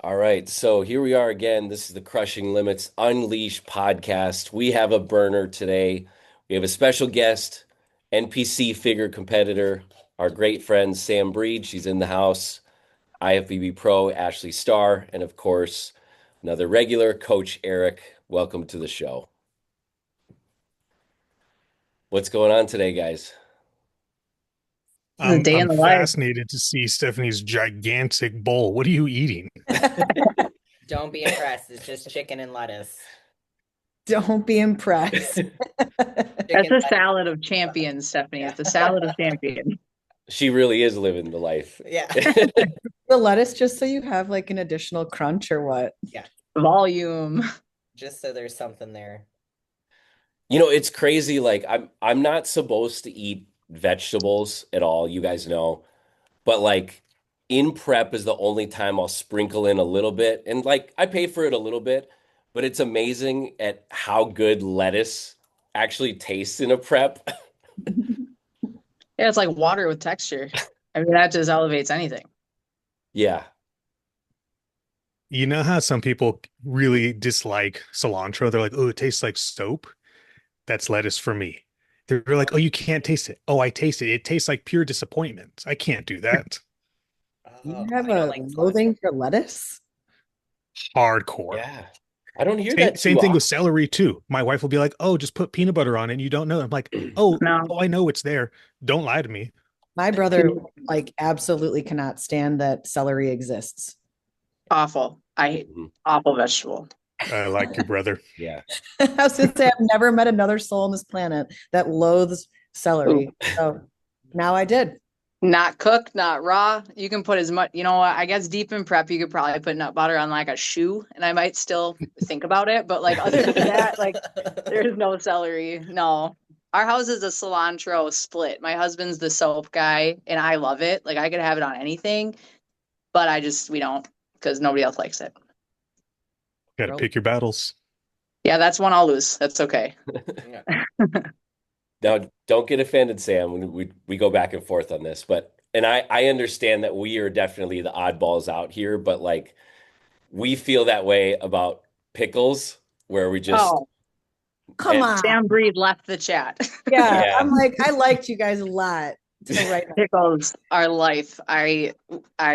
All right, so here we are again. This is the Crushing Limits Unleashed podcast. We have a burner today. We have a special guest, NPC figure competitor, our great friend Sam Breed. She's in the house. IFBB Pro, Ashley Starr, and of course, another regular, Coach Eric. Welcome to the show. What's going on today, guys? This is a I'm day in I'm the life. fascinated to see Stephanie's gigantic bowl. What are you eating? Don't be impressed. It's just chicken and lettuce. Don't be impressed. That's Chicken a lettuce. salad of champions, Stephanie. Yeah. It's a salad of champions. She really is living the life. Yeah. The lettuce just so you have like an additional crunch or what? Yeah. Volume. Just so there's something there. You know, it's crazy. Like I'm not supposed to eat vegetables at all, you guys know. But like in prep is the only time I'll sprinkle in a little bit. And like I pay for it a little bit, but it's amazing at how good lettuce actually tastes in a prep. Yeah, it's like water with texture. I mean, that just elevates anything. Yeah. You know how some people really dislike cilantro? They're like, oh, it tastes like soap. That's lettuce for me. They're like, oh, you can't taste it. Oh, I taste it. It tastes like pure disappointment. I can't do that. You Oh, have I don't a like loathing for lettuce? Hardcore. Yeah. I don't hear Same, that too same thing often. with celery too. My wife will be like, oh, just put peanut butter on it and you don't know. I'm like, No, I know it's there. Don't lie to me. My brother like absolutely cannot stand that celery exists. awful. I hate Mhm. awful vegetable. I like your brother. Yeah. I was gonna say I've never met another soul on this planet that loathes Ooh. celery. So now I did. Not cooked, not raw. You can put as much, you know what? I guess deep in prep, you could probably put nut butter on like a shoe, and I might still think about it. But like other than that, like there's no celery. No. Our house is a cilantro split. My husband's the soap guy, and I love it. Like I could have it on anything, but we don't because nobody else likes it. Got to pick your battles. Yeah, that's one I'll lose. That's okay. Yeah. Now, don't get offended, Sam. We go back and forth on this, but and I understand that we are definitely the oddballs out here, but like we feel that way about pickles, where we just Oh, Come and on. Sam Breed left the chat. Yeah, yeah. I'm like, I liked you guys a lot till right now. Pickles are life. I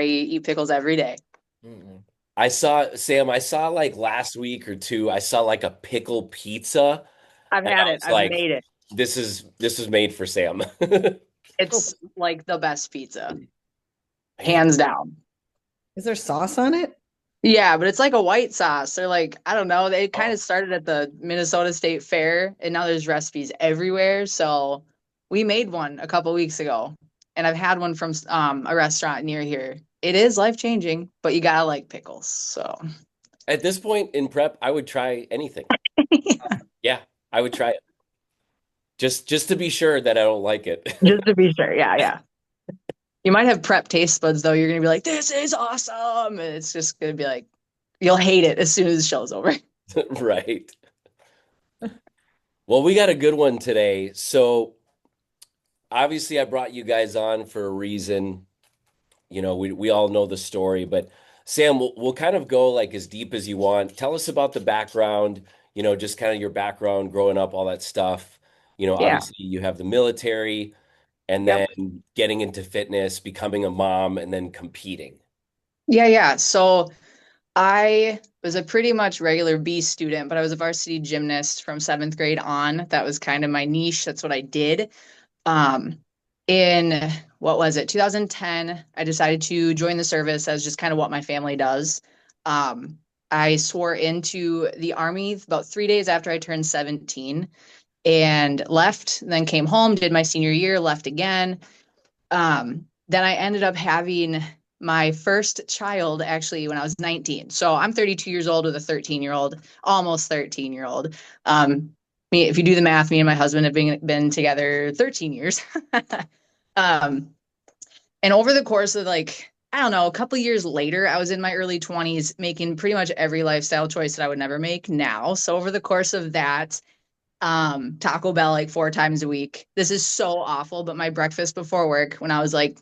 eat pickles every day. Mm-mm. I saw Sam, I saw like last week or two, I saw like a pickle pizza, I've and had I it. was I've like, made it. this is made for Sam. It's like the best pizza, hands down. Is there sauce on it? Yeah, but it's like a white sauce. They're like, I don't know. They kind Oh, of started at the Minnesota State Fair, and now there's recipes everywhere. So we made one a couple weeks ago, and I've had one from a restaurant near here. It is life changing, but you gotta like pickles. So at this point in prep, I would try anything. Yeah, I would try it. Just to be sure that I don't like it. just to be sure, yeah, yeah. You might have prep taste buds though. You're gonna be like, "This is awesome," and it's just gonna be like, you'll hate it as soon as the show's over. Right. Well, we got a good one today. So obviously I brought you guys on for a reason. You know, we all know the story, but Sam, we'll kind of go like as deep as you want. Tell us about the background, just kind of your background growing up, all that stuff. Yeah. Obviously you have the military and Yep. then getting into fitness, becoming a mom, and then competing. Yeah, yeah. So I was a pretty much regular B student, but I was a varsity gymnast from seventh grade on. That was kind of my niche. That's what I did. Um, in what was it, 2010, I decided to join the service as just kind of what my family does. I swore into the Army about 3 days after I turned 17 and left, then came home, did my senior year, left again. Then I ended up having my first child actually when I was 19. So I'm 32 years old with a 13-year-old, almost 13-year-old. If you do the math, me and my husband have been together 13 years. um, and over the course of like, I don't know, a couple years later, I was in my early 20s making pretty much every lifestyle choice that I would never make now. So over the course of that, Taco Bell like 4 times a week. This is so awful, but my breakfast before work when I was like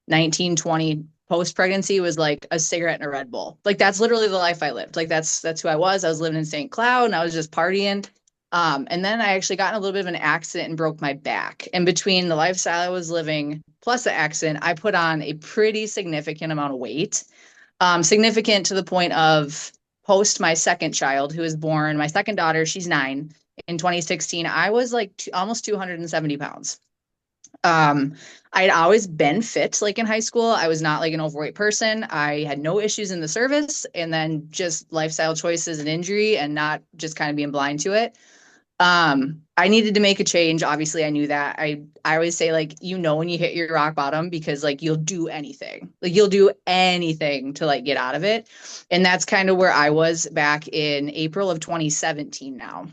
19, 20, post pregnancy was like a cigarette and a Red Bull. Like that's literally the life I lived. Like that's who I was. I was living in St. Cloud and I was just partying. And then I actually got in a little bit of an accident and broke my back. And between the lifestyle I was living plus the accident, I put on a pretty significant amount of weight. Significant to the point of post my second child, who was born, my second daughter, she's 9 in 2016. I was like almost 270 pounds. I'd always been fit like in high school. I was not like an overweight person. I had no issues in the service and then just lifestyle choices and injury and not just kind of being blind to it. I needed to make a change. Obviously, I knew that. I always say like, when you hit your rock bottom because like you'll do anything. Like you'll do anything to like get out of it. And that's kind of where I was back in April of 2017 now.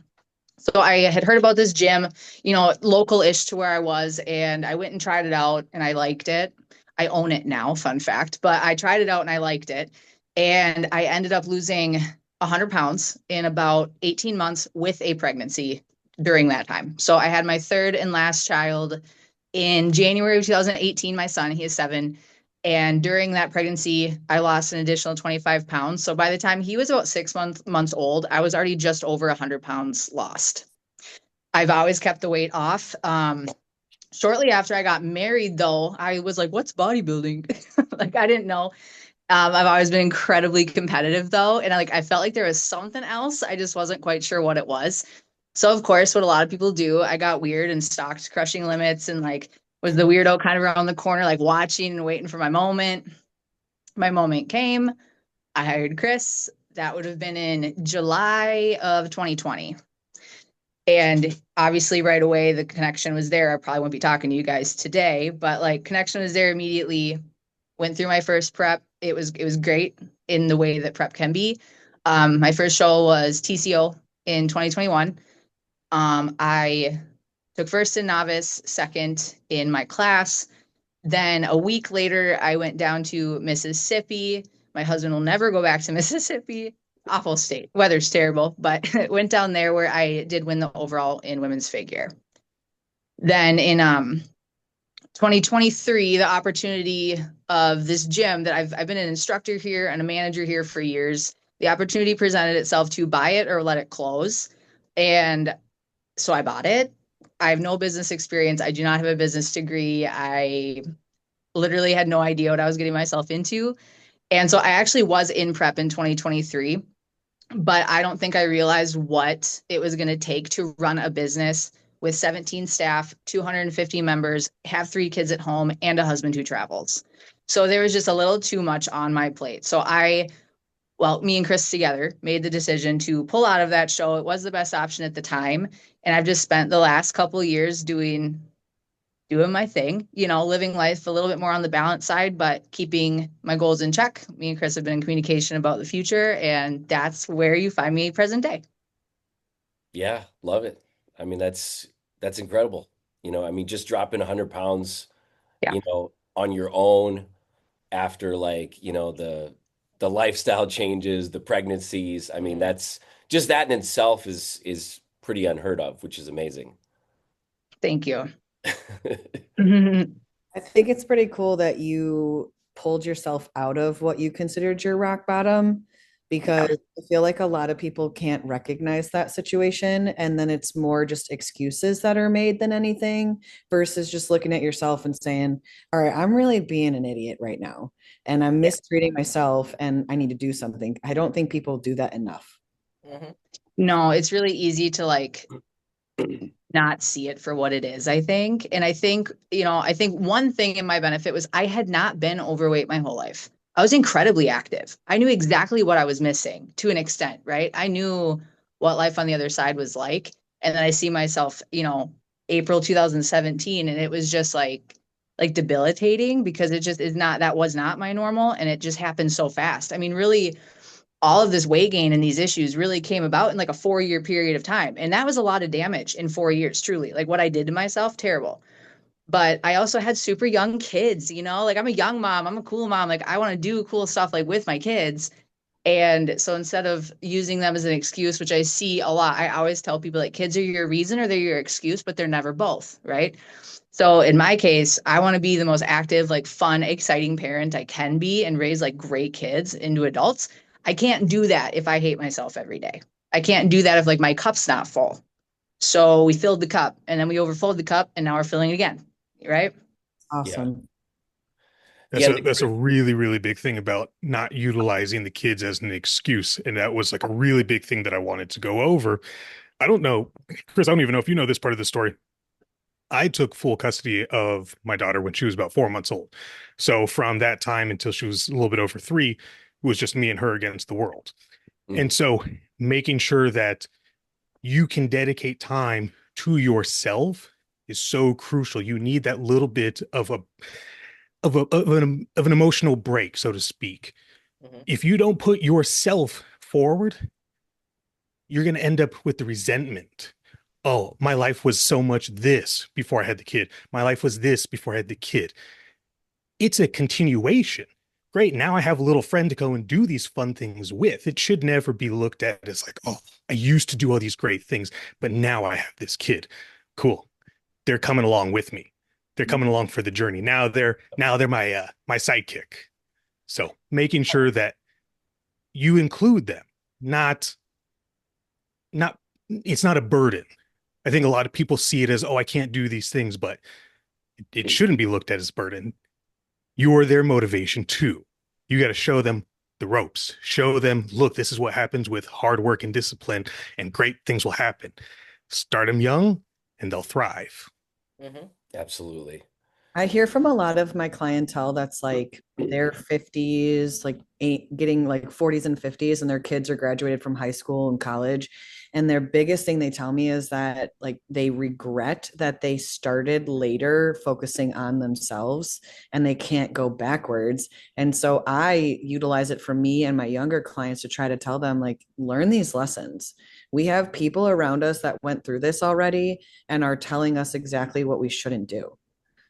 So I had heard about this gym, local-ish to where I was, and I went and tried it out and I liked it. I own it now, fun fact, but I tried it out and I liked it. And I ended up losing 100 pounds in about 18 months with a pregnancy during that time. So I had my third and last child in January of 2018, my son, he is 7. And during that pregnancy, I lost an additional 25 pounds. So by the time he was about 6 months old, I was already just over 100 pounds lost. I've always kept the weight off. Shortly after I got married, though, I was like, what's bodybuilding? Like, I didn't know. I've always been incredibly competitive, though. And I felt like there was something else. I just wasn't quite sure what it was. So, of course, what a lot of people do, I got weird and stalked Crushing Limits and was the weirdo kind of around the corner, like watching and waiting for my moment. My moment came. I hired Chris. That would have been in July of 2020. And obviously right away, the connection was there. I probably won't be talking to you guys today, but connection was there immediately. Went through my first prep. It was great in the way that prep can be. My first show was TCO in 2021. I took first in novice, second in my class. Then a week later, I went down to Mississippi. My husband will never go back to Mississippi. Awful state. Weather's terrible, but went down there where I did win the overall in women's figure. Then in 2023, the opportunity of this gym that I've been an instructor here and a manager here for years, the opportunity presented itself to buy it or let it close. And so I bought it. I have no business experience. I do not have a business degree. I literally had no idea what I was getting myself into. And so I actually was in prep in 2023, but I don't think I realized what it was going to take to run a business with 17 staff, 250 members, have 3 kids at home, and a husband who travels. So there was just a little too much on my plate. So me and Chris together made the decision to pull out of that show. It was the best option at the time. And I've just spent the last couple of years doing my thing, living life a little bit more on the balance side, but keeping my goals in check. Me and Chris have been in communication about the future, and that's where you find me present day. Yeah, love it. I mean, that's incredible. Just dropping 100 pounds, Yeah. On your own after the lifestyle changes, the pregnancies. I mean, that's just that in itself is pretty unheard of, which is amazing. Thank you. I think it's pretty cool that you pulled yourself out of what you considered your rock bottom, because I feel like a lot of people can't recognize that situation. And then it's more just excuses that are made than anything, versus just looking at yourself and saying, all right, I'm really being an idiot right now and I'm mistreating myself and I need to do something. I don't think people do that enough. Mhm. No, it's really easy to not see it for what it is, I think. And I think one thing in my benefit was I had not been overweight my whole life. I was incredibly active. I knew exactly what I was missing to an extent, right? I knew what life on the other side was like. And then I see myself, April 2017, and it was just like debilitating, because it just that was not my normal. And it just happened so fast. I mean, really, all of this weight gain and these issues really came about in like a 4-year period of time. And that was a lot of damage in 4 years, truly. Like what I did to myself, terrible. But I also had super young kids, I'm a young mom, I'm a cool mom. I want to do cool stuff with my kids. And so instead of using them as an excuse, which I see a lot, I always tell people kids are your reason or they're your excuse, but they're never both, right? So in my case, I want to be the most active, like fun, exciting parent I can be and raise like great kids into adults. I can't do that if I hate myself every day. I can't do that if like my cup's not full. So we filled the cup and then we overfilled the cup and now we're filling it again. Right? Yeah. Awesome. That's Yeah. a really, really big thing about not utilizing the kids as an excuse. And that was like a really big thing that I wanted to go over. I don't know, Chris, I don't even know if you know this part of the story. I took full custody of my daughter when she was about 4 months old. So from that time until she was a little bit over three, it was just me and her against the world. Mm. And so making sure that you can dedicate time to yourself is so crucial. You need that little bit of an emotional break, so to speak. Mhm. If you don't put yourself forward, you're going to end up with the resentment. Oh, my life was so much this before I had the kid. My life was this before I had the kid. It's a continuation. Great. Now I have a little friend to go and do these fun things with. It should never be looked at as like, oh, I used to do all these great things, but now I have this kid. Cool. They're coming along with me. They're coming along for the journey. Now they're my sidekick. So making sure that you include them, not it's not a burden. I think a lot of people see it as, oh, I can't do these things, but it shouldn't be looked at as a burden. You're their motivation too. You got to show them the ropes. Show them, look, this is what happens with hard work and discipline, and great things will happen. Start them young, and they'll thrive. Mhm. Absolutely. I hear from a lot of my clientele that's like their 50s, like getting like 40s and 50s, and their kids are graduated from high school and college. And their biggest thing they tell me is that like they regret that they started later focusing on themselves and they can't go backwards. And so I utilize it for me and my younger clients to try to tell them, like, learn these lessons. We have people around us that went through this already and are telling us exactly what we shouldn't do.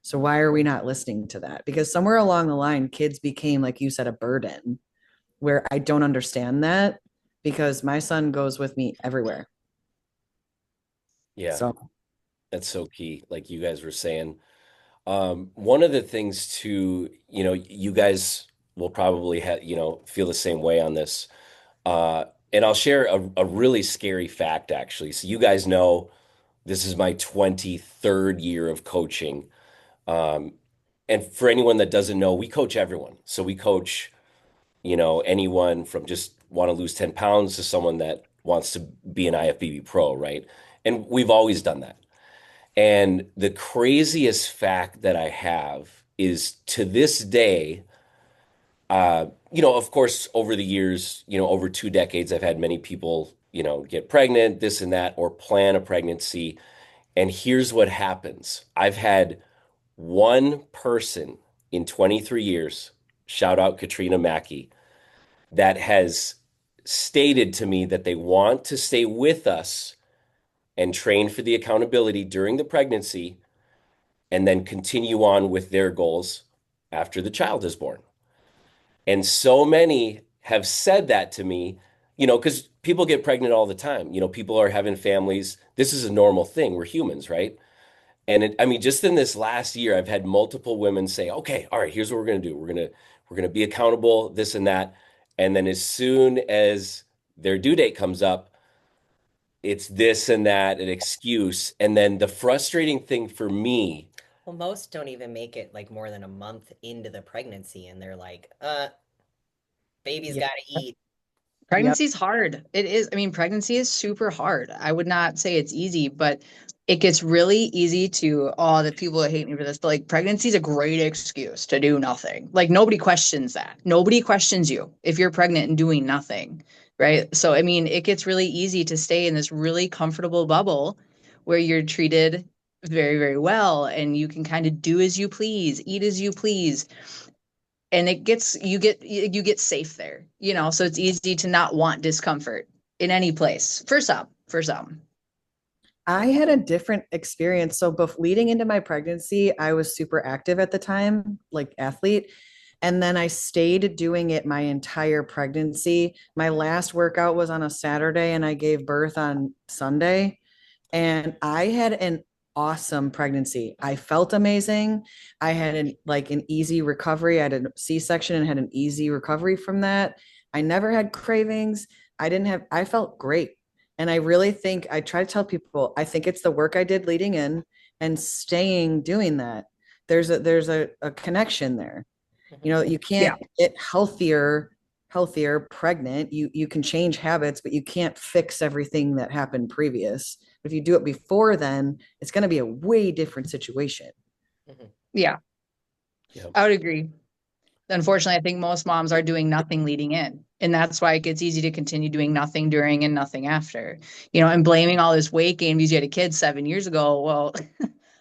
So why are we not listening to that? Because somewhere along the line, kids became, like you said, a burden, where I don't understand that because my son goes with me everywhere. Yeah. So That's so key, like you guys were saying. One of the things to, you guys will probably have, feel the same way on this. And I'll share a really scary fact, actually. So you guys know this is my 23rd year of coaching. Um, and for anyone that doesn't know, we coach everyone. So we coach, anyone from just want to lose 10 pounds to someone that wants to be an IFBB pro, right? And we've always done that. And the craziest fact that I have is to this day, of course, over the years, over 2 decades, I've had many people, get pregnant, this and that, or plan a pregnancy. And here's what happens. I've had one person in 23 years, shout out Katrina Mackey, that has stated to me that they want to stay with us and train for the accountability during the pregnancy and then continue on with their goals after the child is born. And so many have said that to me, because people get pregnant all the time. People are having families. This is a normal thing. We're humans, right? And I mean, just in this last year, I've had multiple women say, "Okay, all right, here's what we're gonna do. We're gonna be accountable, this and that." And then as soon as their due date comes up, it's this and that, an excuse. And then the frustrating thing for me, Well, most don't even make it like more than a month into the pregnancy, and they're like, baby's yeah, got to eat. yep. Pregnancy is hard. It is. I mean, pregnancy is super hard. I would not say it's easy, but it gets really easy to, oh, the people that hate me for this, but like pregnancy is a great excuse to do nothing. Like nobody questions that. Nobody questions you if you're pregnant and doing nothing, right? So, I mean, it gets really easy to stay in this really comfortable bubble where you're treated very, very well and you can kind of do as you please, eat as you please, and you get safe there, so it's easy to not want discomfort in any place for some. I had a different experience. So, leading into my pregnancy, I was super active at the time, like athlete. And then I stayed doing it my entire pregnancy. My last workout was on a Saturday and I gave birth on Sunday. And I had an awesome pregnancy. I felt amazing. I had an easy recovery. I had a C-section and had an easy recovery from that. I never had cravings. I felt great. And I really think I try to tell people, I think it's the work I did leading in and staying doing that. There's a connection there. You know, you Yeah. can't get healthier pregnant. You can change habits, but you can't fix everything that happened previous. If you do it before then, it's going to be a way different situation. Yeah. Yeah. I would agree. Unfortunately, I think most moms are doing nothing leading in. And that's why it gets easy to continue doing nothing during and nothing after. You know, and blaming all this weight gain because you had a kid 7 years ago. Well,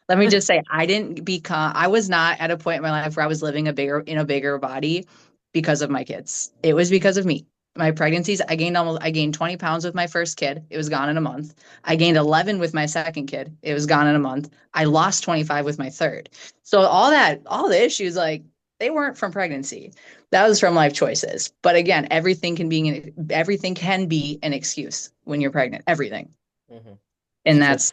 let me just say, I was not at a point in my life where I was living in a bigger body because of my kids. It was because of me. My pregnancies, I gained 20 pounds with my first kid. It was gone in a month. I gained 11 with my second kid. It was gone in a month. I lost 25 with my third. So all the issues, like, they weren't from pregnancy. That was from life choices. But again, everything can be an excuse when you're pregnant. Everything. And that's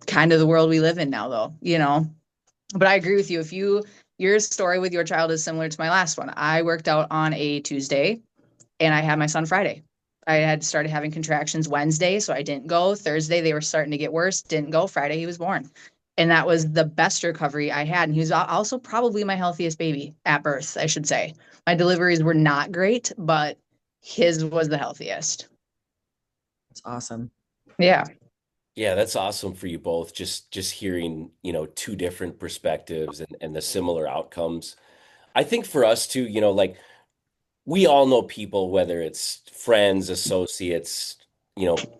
kind of the world we live in now, though, you know. But I agree with you. Your story with your child is similar to my last one. I worked out on a Tuesday and I had my son Friday. I had started having contractions Wednesday, so I didn't go. Thursday, they were starting to get worse. Didn't go. Friday, he was born. And that was the best recovery I had. And he was also probably my healthiest baby at birth, I should say. My deliveries were not great, but his was the healthiest. It's awesome. Yeah. Yeah, that's awesome for you both. Just hearing, two different perspectives and the similar outcomes. I think for us too, like we all know people, whether it's friends, associates,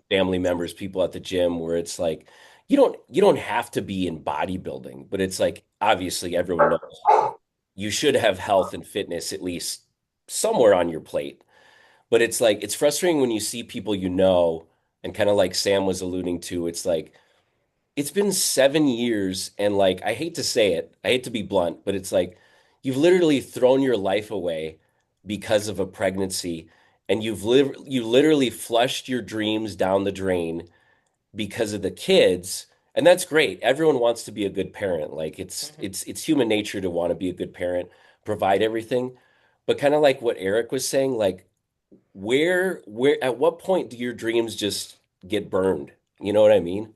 family members, people at the gym, where it's like you don't have to be in bodybuilding, but it's like obviously everyone knows you should have health and fitness at least somewhere on your plate. But it's like it's frustrating when you see people and kind of like Sam was alluding to, it's like it's been 7 years and like I hate to say it, I hate to be blunt, but it's like you've literally thrown your life away because of a pregnancy and you literally flushed your dreams down the drain because of the kids. And that's great. Everyone wants to be a good parent. Like it's human nature to want to be a good parent, provide everything. But kind of like what Eric was saying, like where at what point do your dreams just get burned? You know what I mean?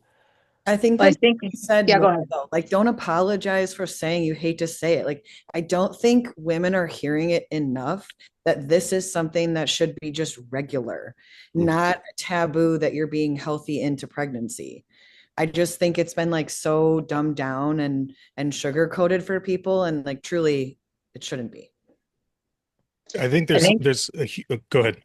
I think Well, I like think, you said yeah, go more ahead. though, like don't apologize for saying you hate to say it. Like I don't think women are hearing it enough that this is something that should be just regular, not a taboo that you're being healthy into pregnancy. I just think it's been like so dumbed down and sugar coated for people and like truly it shouldn't be. I think I think go ahead.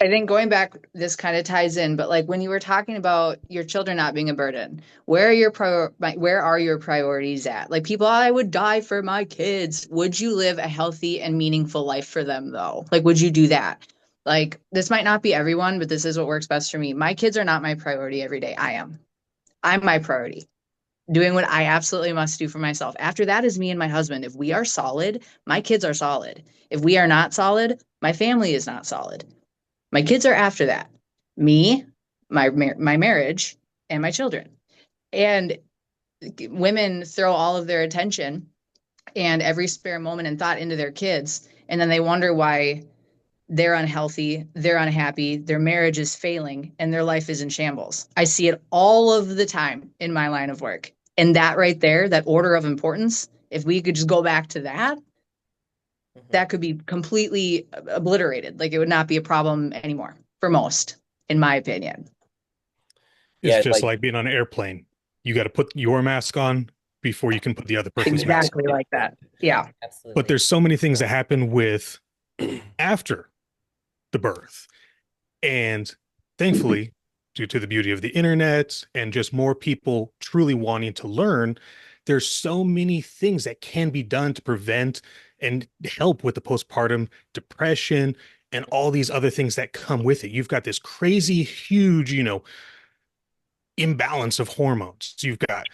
I think going back, this kind of ties in, but like when you were talking about your children not being a burden, where are your priorities at? Like people, I would die for my kids. Would you live a healthy and meaningful life for them though? Like, would you do that? Like, this might not be everyone, but this is what works best for me. My kids are not my priority every day. I'm my priority. Doing what I absolutely must do for myself. After that is me and my husband. If we are solid, my kids are solid. If we are not solid, my family is not solid. My kids are after that. Me, my marriage, and my children. And women throw all of their attention and every spare moment and thought into their kids, and then they wonder why they're unhealthy, they're unhappy, their marriage is failing, and their life is in shambles. I see it all of the time in my line of work. And that right there, that order of importance, if we could just go back to that, that could be completely obliterated. Like it would not be a problem anymore for most, in my opinion. It's Yeah, just like like being on an airplane. You got to put your mask on before you can put the other person's mask on. Exactly like that. Yeah. Absolutely. But there's so many things that happen with after the birth. And thankfully, due to the beauty of the internet and just more people truly wanting to learn, there's so many things that can be done to prevent and help with the postpartum depression and all these other things that come with it. You've got this crazy, huge, imbalance of hormones. So you've got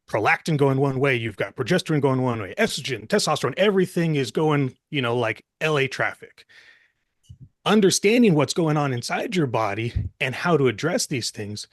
prolactin going one way, you've got progesterone going one way, estrogen, testosterone, everything is going, like LA traffic. Understanding what's going on inside your body and how to address these things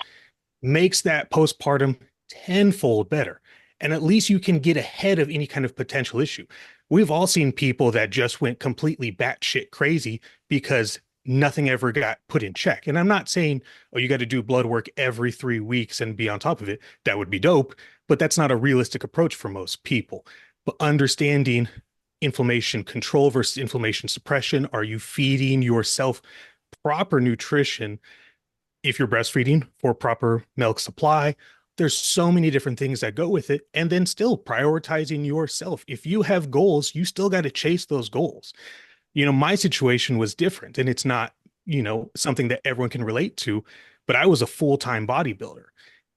makes that postpartum tenfold better. And at least you can get ahead of any kind of potential issue. We've all seen people that just went completely batshit crazy because nothing ever got put in check. And I'm not saying, oh, you got to do blood work every 3 weeks and be on top of it. That would be dope, but that's not a realistic approach for most people. But understanding inflammation control versus inflammation suppression, are you feeding yourself proper nutrition if you're breastfeeding for proper milk supply? There's so many different things that go with it. And then still prioritizing yourself. If you have goals, you still got to chase those goals. My situation was different, and it's not, something that everyone can relate to, but I was a full-time bodybuilder.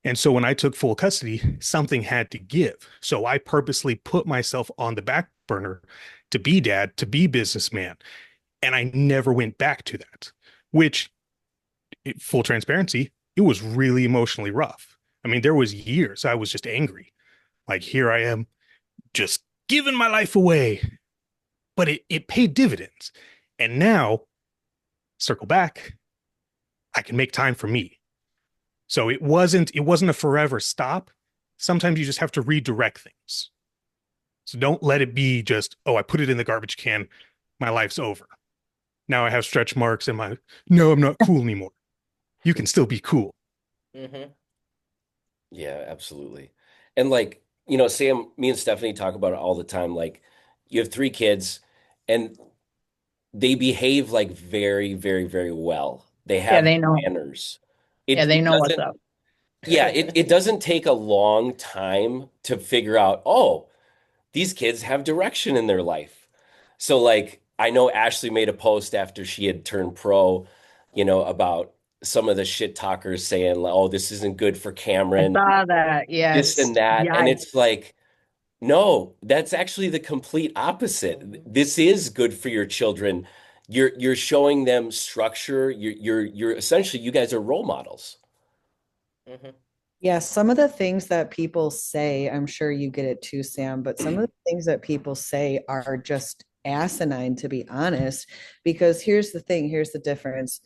And so when I took full custody, something had to give. So I purposely put myself on the back burner to be dad, to be businessman. And I never went back to that, which, full transparency, it was really emotionally rough. I mean, there was years I was just angry. Like, here I am just giving my life away, but it paid dividends. And now, circle back, I can make time for me. So it wasn't a forever stop. Sometimes you just have to redirect things. So don't let it be just, oh, I put it in the garbage can, my life's over. Now I have stretch marks and no, I'm not cool anymore. You can still be cool. Mm-hmm. Yeah, absolutely. And like, Sam, me and Stephanie talk about it all the time. Like, you have 3 kids and they behave like very, very, very well. They Yeah, have they know. manners. Yeah, they It know what's doesn't, up. yeah, it doesn't take a long time to figure out, oh, these kids have direction in their life. So like, I know Ashley made a post after she had turned pro, about some of the shit talkers saying, oh, this isn't good for I Cameron, saw that. this Yes. and that. Yeah. And it's like, no, that's actually the complete opposite. This is good for your children. You're showing them structure. You're essentially, you guys are role models. Mm-hmm. Yeah, some of the things that people say, I'm sure you get it too, Sam, but some of the things that people say are just asinine, to be honest. Because here's the thing, here's the difference.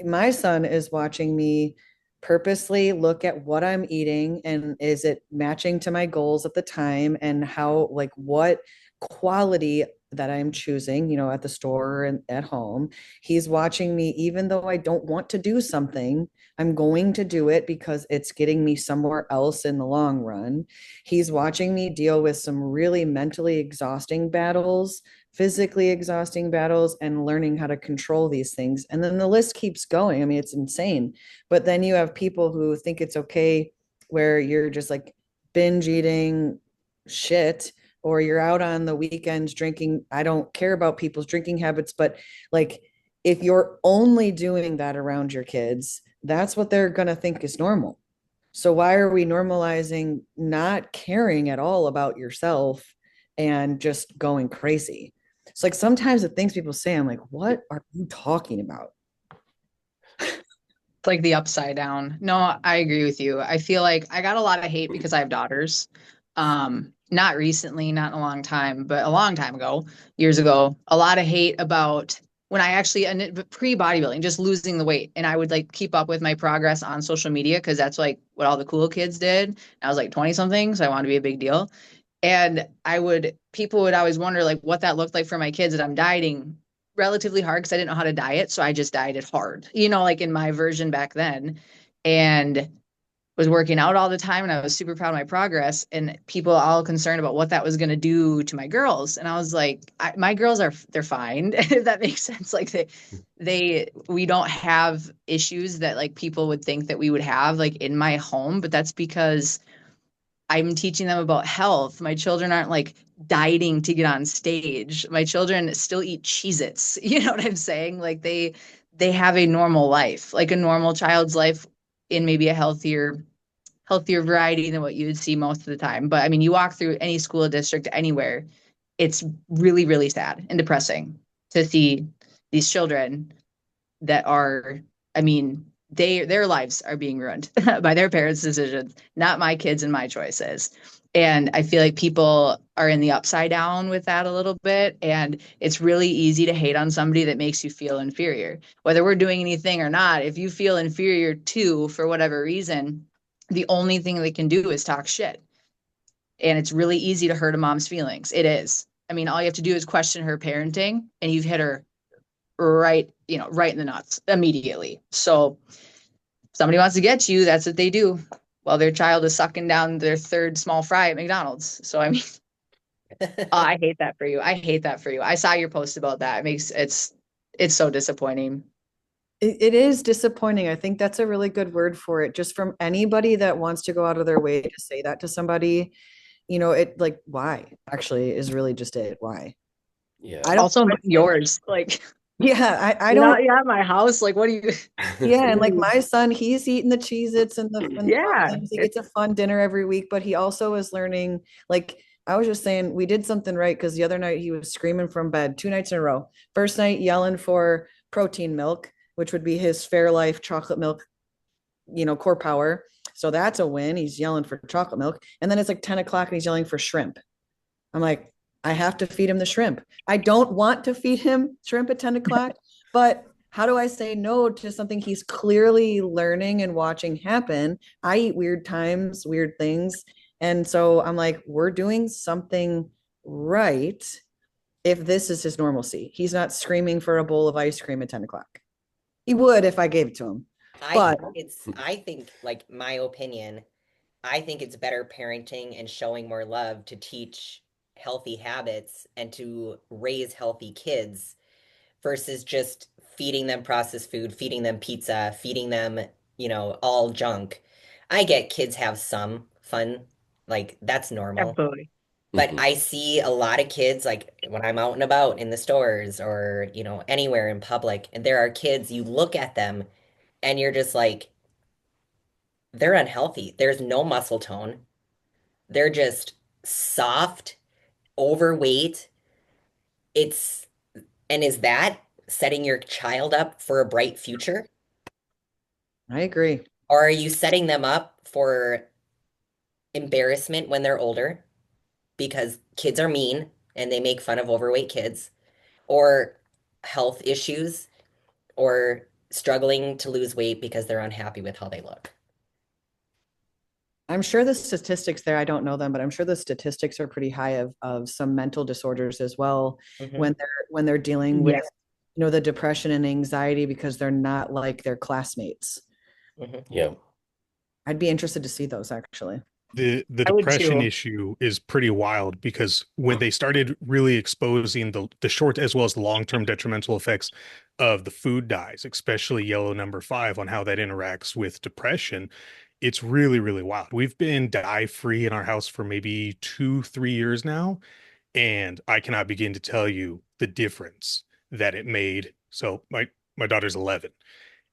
My son is watching me purposely look at what I'm eating and is it matching to my goals at the time, and how, like, what quality that I'm choosing, at the store and at home. He's watching me, even though I don't want to do something, I'm going to do it because it's getting me somewhere else in the long run. He's watching me deal with some really mentally exhausting battles, physically exhausting battles, and learning how to control these things. And then the list keeps going. I mean, it's insane. But then you have people who think it's okay where you're just like binge eating shit, or you're out on the weekends drinking. I don't care about people's drinking habits, but like, if you're only doing that around your kids, that's what they're going to think is normal. So why are we normalizing not caring at all about yourself and just going crazy? It's like sometimes the things people say, I'm like, what are you talking about? It's like the upside down. No, I agree with you. I feel like I got a lot of hate because I have daughters. Not recently, not in a long time, but a long time ago, years ago, a lot of hate about when I actually, and pre-bodybuilding, just losing the weight. And I would like keep up with my progress on social media because that's like what all the cool kids did. I was like 20 something, so I wanted to be a big deal. And people would always wonder like what that looked like for my kids, that I'm dieting relatively hard because I didn't know how to diet. So I just dieted hard, like in my version back then. And was working out all the time, and I was super proud of my progress, and people all concerned about what that was going to do to my girls. And I was like, my girls they're fine. If that makes sense. Like we don't have issues that like people would think that we would have like in my home, but that's because I'm teaching them about health. My children aren't like dieting to get on stage. My children still eat Cheez-Its. You know what I'm saying? Like they have a normal life, like a normal child's life, in maybe a healthier variety than what you would see most of the time. But I mean, you walk through any school district anywhere, it's really, really sad and depressing to see these children that are, I mean, their lives are being ruined by their parents' decisions, not my kids and my choices. And I feel like people are in the upside down with that a little bit. And it's really easy to hate on somebody that makes you feel inferior. Whether we're doing anything or not, if you feel inferior to, for whatever reason, the only thing they can do is talk shit. And it's really easy to hurt a mom's feelings. It is. I mean, all you have to do is question her parenting and you've hit her right, right in the nuts immediately. So if somebody wants to get you, that's what they do while their child is sucking down their third small fry at McDonald's. So I mean, I hate that for you. I hate that for you. I saw your post about that. It's so disappointing. It is disappointing. I think that's a really good word for it. Just from anybody that wants to go out of their way to say that to somebody, it like, why actually is really just it. Why? Yeah. I don't Also yours. Like, yeah, I don't. you're at my house. Like, what do you? Yeah, and like my son, he's eating the Cheez-Its and the fun Yeah. things. He gets a fun dinner every week, but he also is learning. Like I was just saying, we did something right because the other night he was screaming from bed 2 nights in a row. First night yelling for protein milk, which would be his Fairlife chocolate milk, core power. So that's a win. He's yelling for chocolate milk. And then it's like 10 o'clock and he's yelling for shrimp. I'm like, I have to feed him the shrimp. I don't want to feed him shrimp at 10 o'clock, but how do I say no to something he's clearly learning and watching happen? I eat weird times, weird things. And so I'm like, we're doing something right if this is his normalcy. He's not screaming for a bowl of ice cream at 10 o'clock. He would if I gave it to him. But I think, like, my opinion, I think it's better parenting and showing more love to teach healthy habits and to raise healthy kids versus just feeding them processed food, feeding them pizza, feeding them, all junk. I get kids have some fun, like that's normal. Absolutely. But I see a lot of kids, like when I'm out and about in the stores or, anywhere in public, and there are kids, you look at them and you're just like, they're unhealthy. There's no muscle tone. They're just soft, overweight. It's, and is that setting your child up for a bright future? I agree. Or are you setting them up for embarrassment when they're older? Because kids are mean and they make fun of overweight kids, or health issues, or struggling to lose weight because they're unhappy with how they look. I'm sure the statistics there, I don't know them, but I'm sure the statistics are pretty high of some mental disorders as well Mhm. when they're dealing with the depression and anxiety because they're not like their classmates. Mhm. Yeah. I'd be interested to see those actually. The I would depression too. issue is pretty wild because when they started really exposing the short as well as the long-term detrimental effects of the food dyes, especially yellow number 5 on how that interacts with depression, it's really, really wild. We've been dye-free in our house for maybe 2, 3 years now, and I cannot begin to tell you the difference that it made. So my daughter's 11,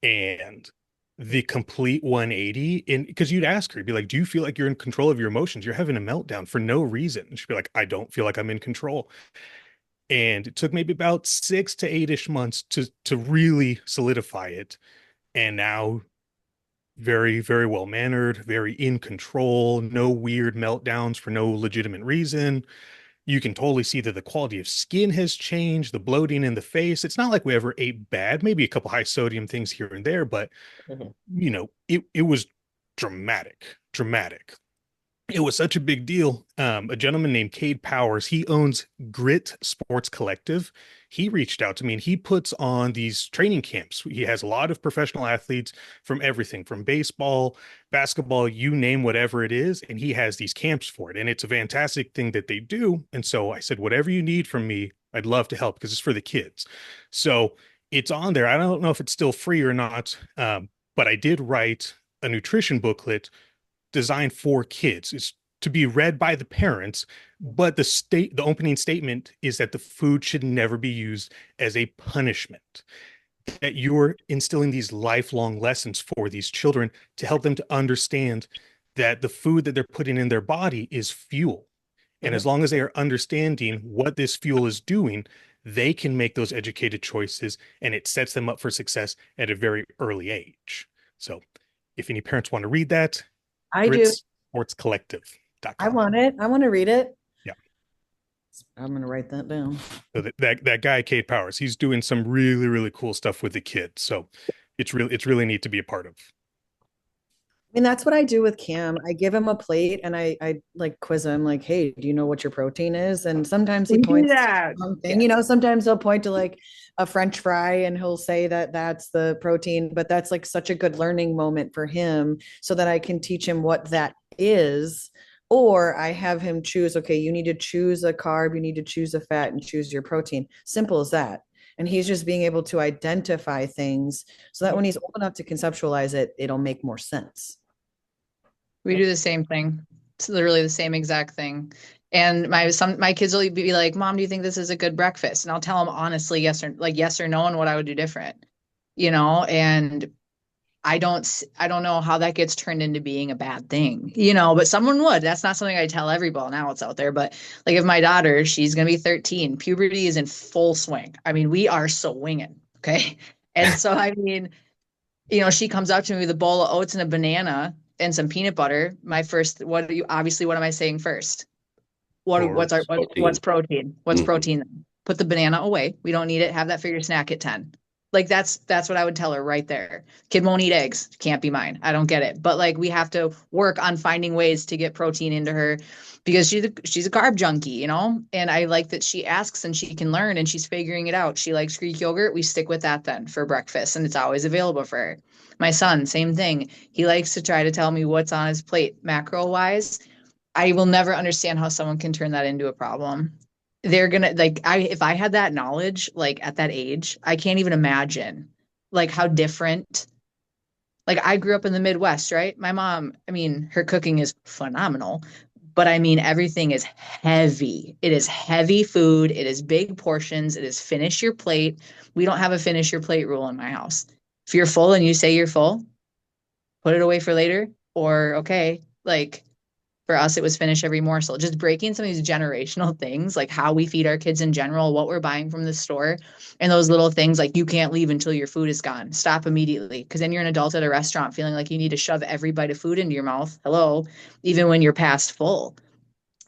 and the complete 180 in because you'd ask her, you'd be like, do you feel like you're in control of your emotions? You're having a meltdown for no reason. And she'd be like, I don't feel like I'm in control. And it took maybe about 6 to 8-ish months to really solidify it. And now very, very well mannered, very in control, no weird meltdowns for no legitimate reason. You can totally see that the quality of skin has changed, the bloating in the face. It's not like we ever ate bad, maybe a couple high sodium things here and there, but Mhm. it was dramatic. It was such a big deal. A gentleman named Cade Powers, he owns Grit Sports Collective. He reached out to me and he puts on these training camps. He has a lot of professional athletes from everything from baseball, basketball, you name whatever it is. And he has these camps for it. And it's a fantastic thing that they do. And so I said, whatever you need from me, I'd love to help because it's for the kids. So it's on there. I don't know if it's still free or not, but I did write a nutrition booklet designed for kids. It's to be read by the parents, but the opening statement is that the food should never be used as a punishment. That you're instilling these lifelong lessons for these children to help them to understand that the food that they're putting in their body is fuel. And as long as they are understanding what this fuel is doing, they can make those educated choices and it sets them up for success at a very early age. So if any parents want to read that, I do. gritsportscollective.com. I want it. I want to read it. Yeah. I'm going to write that down. So that guy, Cade Powers, he's doing some really, really cool stuff with the kids. So it's really neat to be a part of. mean, that's what I do with Cam. I give him a plate and I like quiz him, like, hey, do you know what your protein is? And sometimes he We do points to that. the wrong thing. Yeah. Sometimes he'll point to like a French fry and he'll say that that's the protein, but that's like such a good learning moment for him so that I can teach him what that is. Or I have him choose, okay, you need to choose a carb, you need to choose a fat and choose your protein. Simple as that. And he's just being able to identify things so that when he's old enough to conceptualize it, it'll make more sense. We do the same thing. It's literally the same exact thing. And my kids will be like, "Mom, do you think this is a good breakfast?" And I'll tell them honestly, yes or no, and what I would do different. And I don't know how that gets turned into being a bad thing, but someone would. That's not something I tell everybody. Now it's out there. But like if my daughter, she's gonna be 13, puberty is in full swing. I mean, we are swinging, okay? And so I mean, she comes up to me with a bowl of oats and a banana and some peanut butter. What am I saying first? What's Protein. protein? What's protein? Put the banana away. We don't need it. Have that for your snack at 10. Like that's what I would tell her right there. Kid won't eat eggs. Can't be mine. I don't get it. But like we have to work on finding ways to get protein into her because she's a carb junkie. And I like that she asks and she can learn and she's figuring it out. She likes Greek yogurt. We stick with that then for breakfast and it's always available for her. My son, same thing. He likes to try to tell me what's on his plate macro wise. I will never understand how someone can turn that into a problem. They're gonna like if I had that knowledge like at that age, I can't even imagine like how different. Like I grew up in the Midwest, right? My mom, I mean, her cooking is phenomenal, but I mean everything is heavy. It is heavy food, it is big portions, it is finish your plate. We don't have a finish your plate rule in my house. If you're full and you say you're full, put it away for later or okay, like for us, it was finish every morsel. Just breaking some of these generational things, like how we feed our kids in general, what we're buying from the store, and those little things like you can't leave until your food is gone. Stop immediately. Because then you're an adult at a restaurant feeling like you need to shove every bite of food into your mouth. Hello, even when you're past full.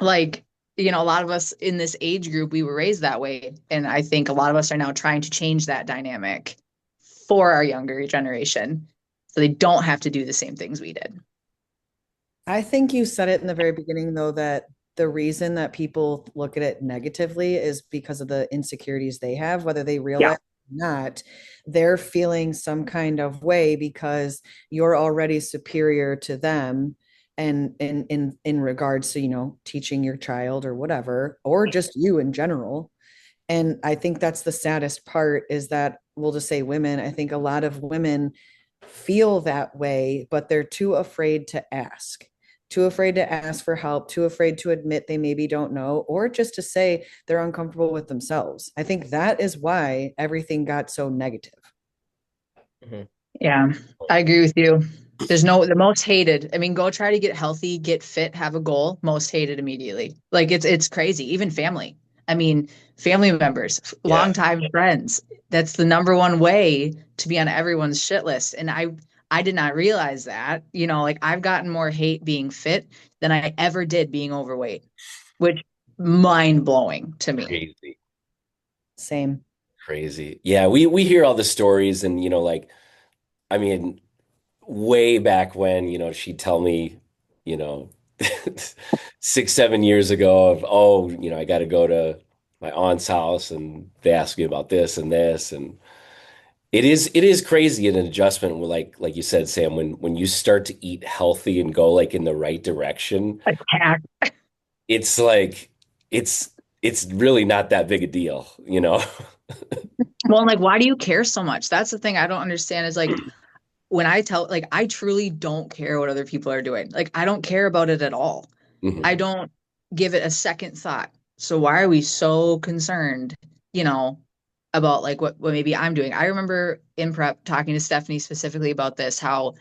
Like, a lot of us in this age group, we were raised that way. And I think a lot of us are now trying to change that dynamic for our younger generation so they don't have to do the same things we did. I think you said it in the very beginning, though, that the reason that people look at it negatively is because of the insecurities they have, whether they Yeah. realize it or not. They're feeling some kind of way because you're already superior to them. And in regards to, teaching your child or whatever, or just you in general. And I think that's the saddest part is that we'll just say women. I think a lot of women feel that way, but they're too afraid to ask, too afraid to ask for help, too afraid to admit they maybe don't know, or just to say they're uncomfortable with themselves. I think that is why everything got so negative. Yeah, I agree with you. The most hated. I mean, go try to get healthy, get fit, have a goal. Most hated immediately. Like it's crazy. Even family. I mean, family members, longtime friends. That's the number one way to be on everyone's shit list. And I did not realize that. Like I've gotten more hate being fit than I ever did being overweight, which mind blowing to me. Crazy. Same. Crazy. Yeah, we hear all the stories and like I mean way back when, she'd tell me, you know, 6, 7 years ago of, oh, I got to go to my aunt's house and they ask me about this and this. And it is crazy in an adjustment where like you said, Sam, when you start to eat healthy and go like in the right direction, Attack. it's like it's really not that big a deal. Well, like, why do you care so much? That's the thing I don't understand is like when like, I truly don't care what other people are doing. Like, I don't care about it at all. I Mhm. don't give it a second thought. So why are we so concerned, about like what maybe I'm doing? I remember in prep talking to Stephanie specifically about this, how,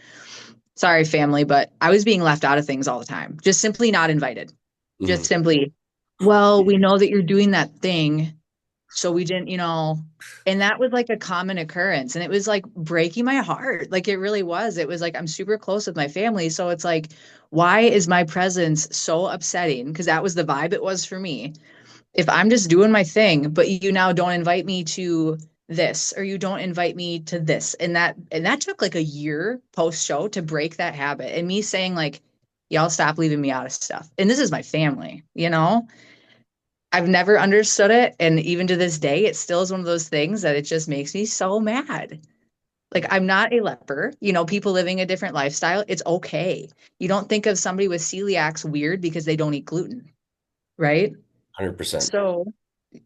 sorry, family, but I was being left out of things all the time, just simply not invited. Just Mhm. simply, well, we know that you're doing that thing. So we didn't, and that was like a common occurrence. And it was like breaking my heart. Like it really was. It was like I'm super close with my family. So it's like, why is my presence so upsetting? Because that was the vibe it was for me. If I'm just doing my thing, but you now don't invite me to this, or you don't invite me to this. And that took like a year post show to break that habit. And me saying like, y'all stop leaving me out of stuff. And this is my family, you know? I've never understood it. And even to this day, it still is one of those things that it just makes me so mad. Like, I'm not a leper, you know, people living a different lifestyle. It's okay. You don't think of somebody with celiacs weird because they don't eat gluten, right? 100%. So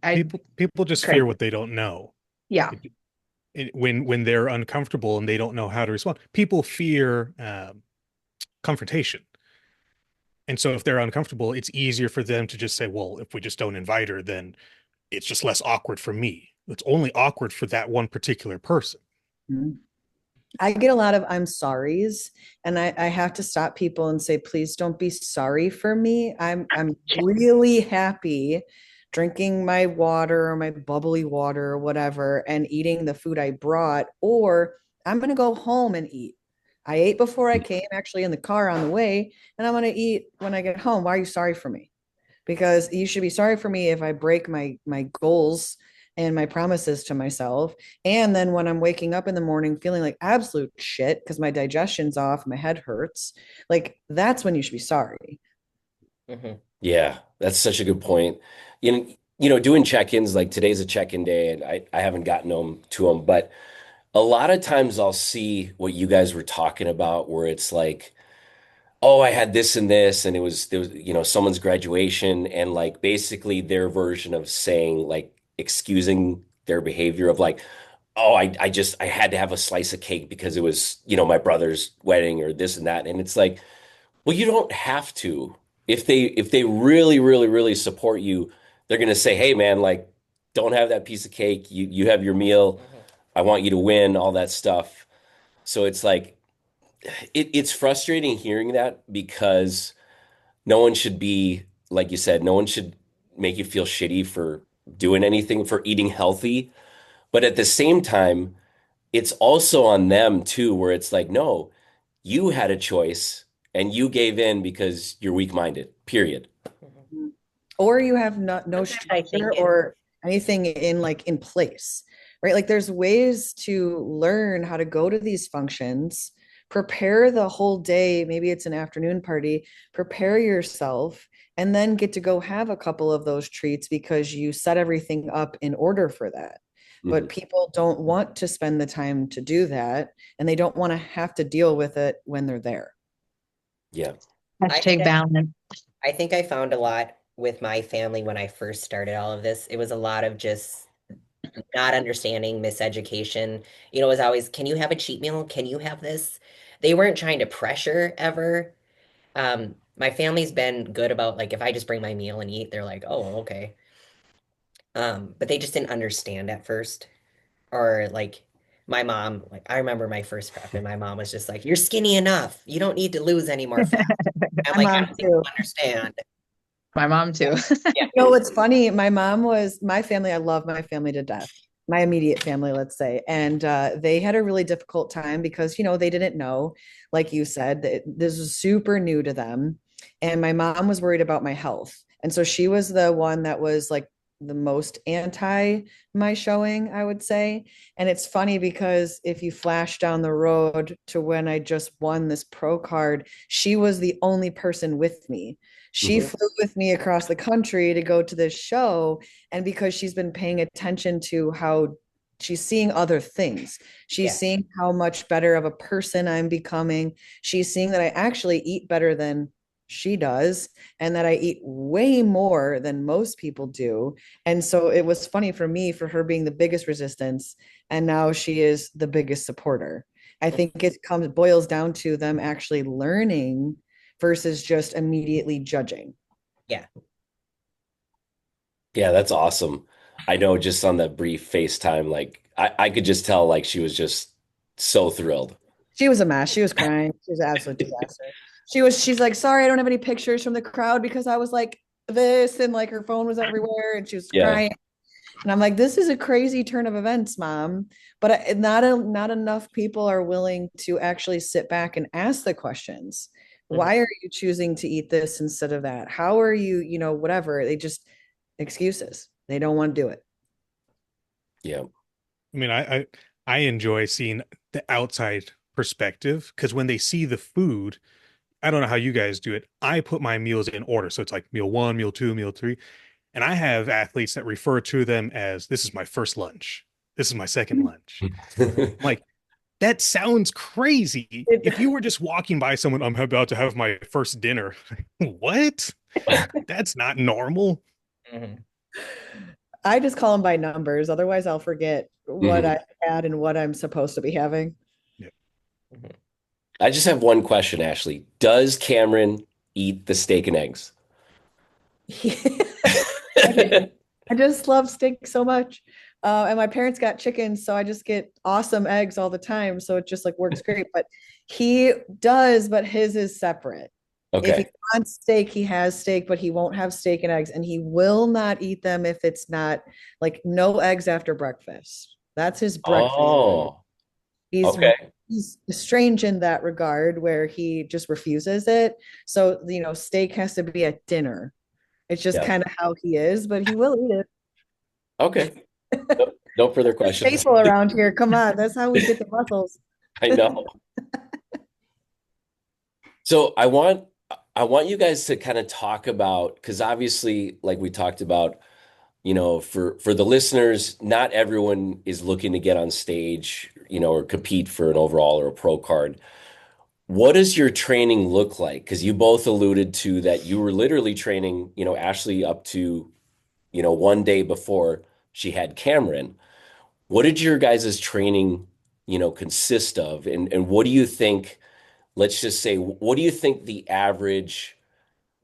I People just crazy. fear what they don't know. Yeah. When they're uncomfortable and they don't know how to respond, people fear confrontation. And so if they're uncomfortable, it's easier for them to just say, well, if we just don't invite her, then it's just less awkward for me. It's only awkward for that one particular person. Mhm. I get a lot of I'm sorries, and I have to stop people and say, please don't be sorry for me. I'm really happy drinking my water or my bubbly water or whatever and eating the food I brought, or I'm gonna go home and eat. I ate before I came, actually in the car on the way, and I'm gonna eat when I get home. Why are you sorry for me? Because you should be sorry for me if I break my goals and my promises to myself. And then when I'm waking up in the morning feeling like absolute shit because my digestion's off, my head hurts, like that's when you should be sorry. Hmm. Yeah, that's such a good point. Doing check-ins, like today's a check-in day, and I haven't gotten to them, but a lot of times I'll see what you guys were talking about where it's like, oh, I had this and this, and there was someone's graduation, and like basically their version of saying like excusing their behavior of like, oh, I had to have a slice of cake because it was, my brother's wedding or this and that. And it's like, well, you don't have to. If they really, really, really support you, they're gonna say, hey man, like, don't have that piece of cake. You have your meal. Hmm. I want you to win, all that stuff. So it's like it's frustrating hearing that because no one should be, like you said, no one should make you feel shitty for doing anything, for eating healthy. But at the same time, it's also on them too, where it's like, no, you had a choice and you gave in because you're weak-minded, period. Hmm. Or you have no Sometimes I think structure or anything in place, right? Like there's ways to learn how to go to these functions, prepare the whole day. Maybe it's an afternoon party, prepare yourself, and then get to go have a couple of those treats because you set everything up in order for that. But Mhm. people don't want to spend the time to do that, and they don't want to have to deal with it when they're there. Yeah. I think Hashtag balance. I think I found a lot with my family when I first started all of this. It was a lot of just not understanding, miseducation. It was always, can you have a cheat meal? Can you have this? They weren't trying to pressure ever. My family's been good about like if I just bring my meal and eat, they're like, oh, okay. But they just didn't understand at first. Or like my mom, like I remember my first prep and my mom was just like, you're skinny enough. You don't need to lose any more fat. I'm My like, I mom don't think too. you understand. My mom too. Yeah. You know what's funny? My mom was my family. I love my family to death. My immediate family, let's say, and they had a really difficult time because they didn't know, like you said, that this was super new to them, and my mom was worried about my health, and so she was the one that was like the most anti my showing, I would say. And it's funny because if you flash down the road to when I just won this pro card, she was the only person with me. She Mhm. flew with me across the country to go to this show. And because she's been paying attention to how she's seeing other things, she's Yeah. seeing how much better of a person I'm becoming. She's seeing that I actually eat better than she does and that I eat way more than most people do. And so it was funny for me for her being the biggest resistance. And now she is the biggest supporter. I think it boils down to them actually learning versus just immediately judging. Yeah. Yeah, that's awesome. I know just on that brief FaceTime, like I could just tell like she was just so thrilled. She was a mess. She was crying. She was an absolute disaster. She's like, sorry, I don't have any pictures from the crowd because I was like this, and like her phone was everywhere and she was Yeah. crying. And I'm like, this is a crazy turn of events, mom. But not enough people are willing to actually sit back and ask the questions. Mhm. Why are you choosing to eat this instead of that? How are you, whatever. They just excuses. They don't want to do it. Yeah. I mean, I enjoy seeing the outside perspective because when they see the food, I don't know how you guys do it. I put my meals in order. So it's like meal one, meal two, meal three. And I have athletes that refer to them as this is my first lunch. This is my second lunch. I'm like, that sounds crazy. If you were just walking by someone, I'm about to have my first dinner. What? That's not normal. Mhm. I just call them by numbers. Otherwise, I'll forget what Mhm. I had and what I'm supposed to be having. Yeah. Mhm. I just have one question, Ashley. Does Cameron eat the steak and eggs? I just love steak so much. And my parents got chickens, so I just get awesome eggs all the time. So it just like works great. But he does, but his is separate. If he Okay. wants steak, he has steak, but he won't have steak and eggs, and he will not eat them if it's not like no eggs after breakfast. That's his breakfast. Oh, He's okay. he's strange in that regard where he just refuses it. So, steak has to be at dinner. It's just Yeah. kind of how he is, but he will eat Okay. it. No, no further questions. Staple around here. Come on, that's how we get the muscles. I know. So I want you guys to kind of talk about because obviously, like we talked about, for the listeners, not everyone is looking to get on stage, or compete for an overall or a pro card. What does your training look like? Because you both alluded to that you were literally training, Ashley up to, one day before she had Cameron. What did your guys' training, consist of? And what do you think, let's just say, what do you think the average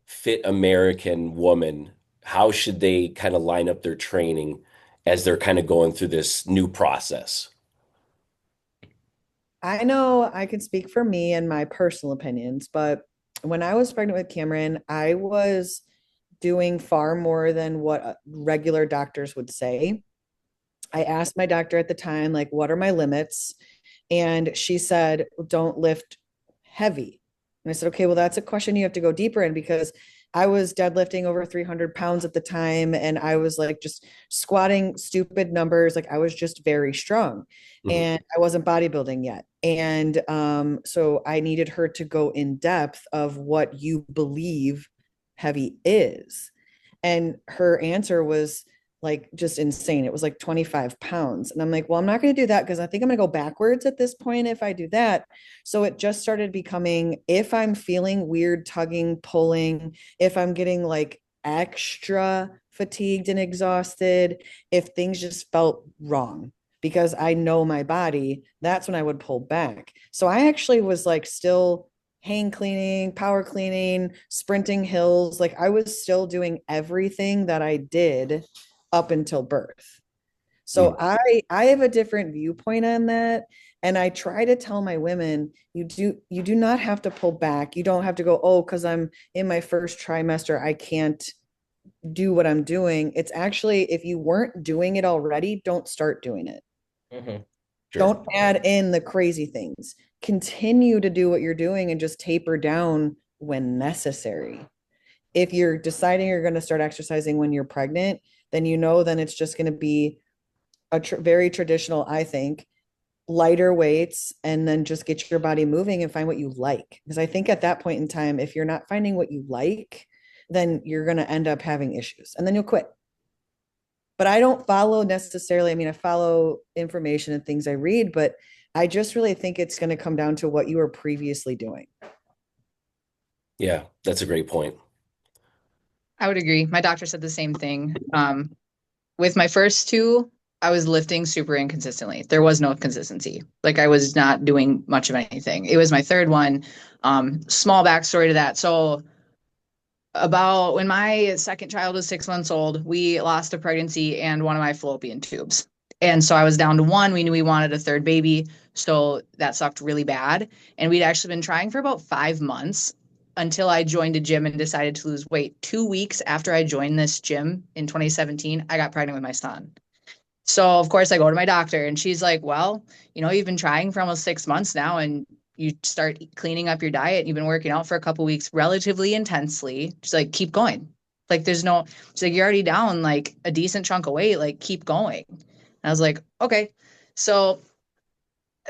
fit American woman, how should they kind of line up their training as they're kind of going through this new process? I know I can speak for me and my personal opinions, but when I was pregnant with Cameron, I was doing far more than what regular doctors would say. I asked my doctor at the time, like, what are my limits? And she said, don't lift heavy. And I said, okay, well, that's a question you have to go deeper in because I was deadlifting over 300 pounds at the time. And I was like just squatting stupid numbers. Like I was just very strong Mhm. and I wasn't bodybuilding yet. And so I needed her to go in depth of what you believe heavy is. And her answer was like just insane. It was like 25 pounds. And I'm like, well, I'm not going to do that because I think I'm going to go backwards at this point if I do that. So it just started becoming if I'm feeling weird tugging, pulling, if I'm getting like extra fatigued and exhausted, if things just felt wrong because I know my body, that's when I would pull back. So I actually was like still hang cleaning, power cleaning, sprinting hills. Like I was still doing everything that I did up until birth. So Mhm. I have a different viewpoint on that. And I try to tell my women, you do not have to pull back. You don't have to go, oh, because I'm in my first trimester, I can't do what I'm doing. It's actually if you weren't doing it already, don't start doing it. Mhm. Sure. Don't add in the crazy things. Continue to do what you're doing and just taper down when necessary. If you're deciding you're going to start exercising when you're pregnant, then then it's just going to be a very traditional, I think, lighter weights, and then just get your body moving and find what you like. Because I think at that point in time, if you're not finding what you like, then you're going to end up having issues and then you'll quit. But I don't follow necessarily. I mean, I follow information and things I read, but I just really think it's going to come down to what you were previously doing. Yeah, that's a great point. I would agree. My doctor said the same thing. With my first two, I was lifting super inconsistently. There was no consistency. Like I was not doing much of anything. It was my third one. Small backstory to that. So about when my second child was 6 months old, we lost a pregnancy and one of my fallopian tubes. And so I was down to one. We knew we wanted a third baby. So that sucked really bad. And we'd actually been trying for about 5 months until I joined a gym and decided to lose weight. 2 weeks after I joined this gym in 2017, I got pregnant with my son. So of course I go to my doctor and she's like, well, you've been trying for almost 6 months now and you start cleaning up your diet. You've been working out for a couple weeks relatively intensely. She's like, keep going. Like she's like, you're already down like a decent chunk of weight. Like keep going. And I was like, okay. So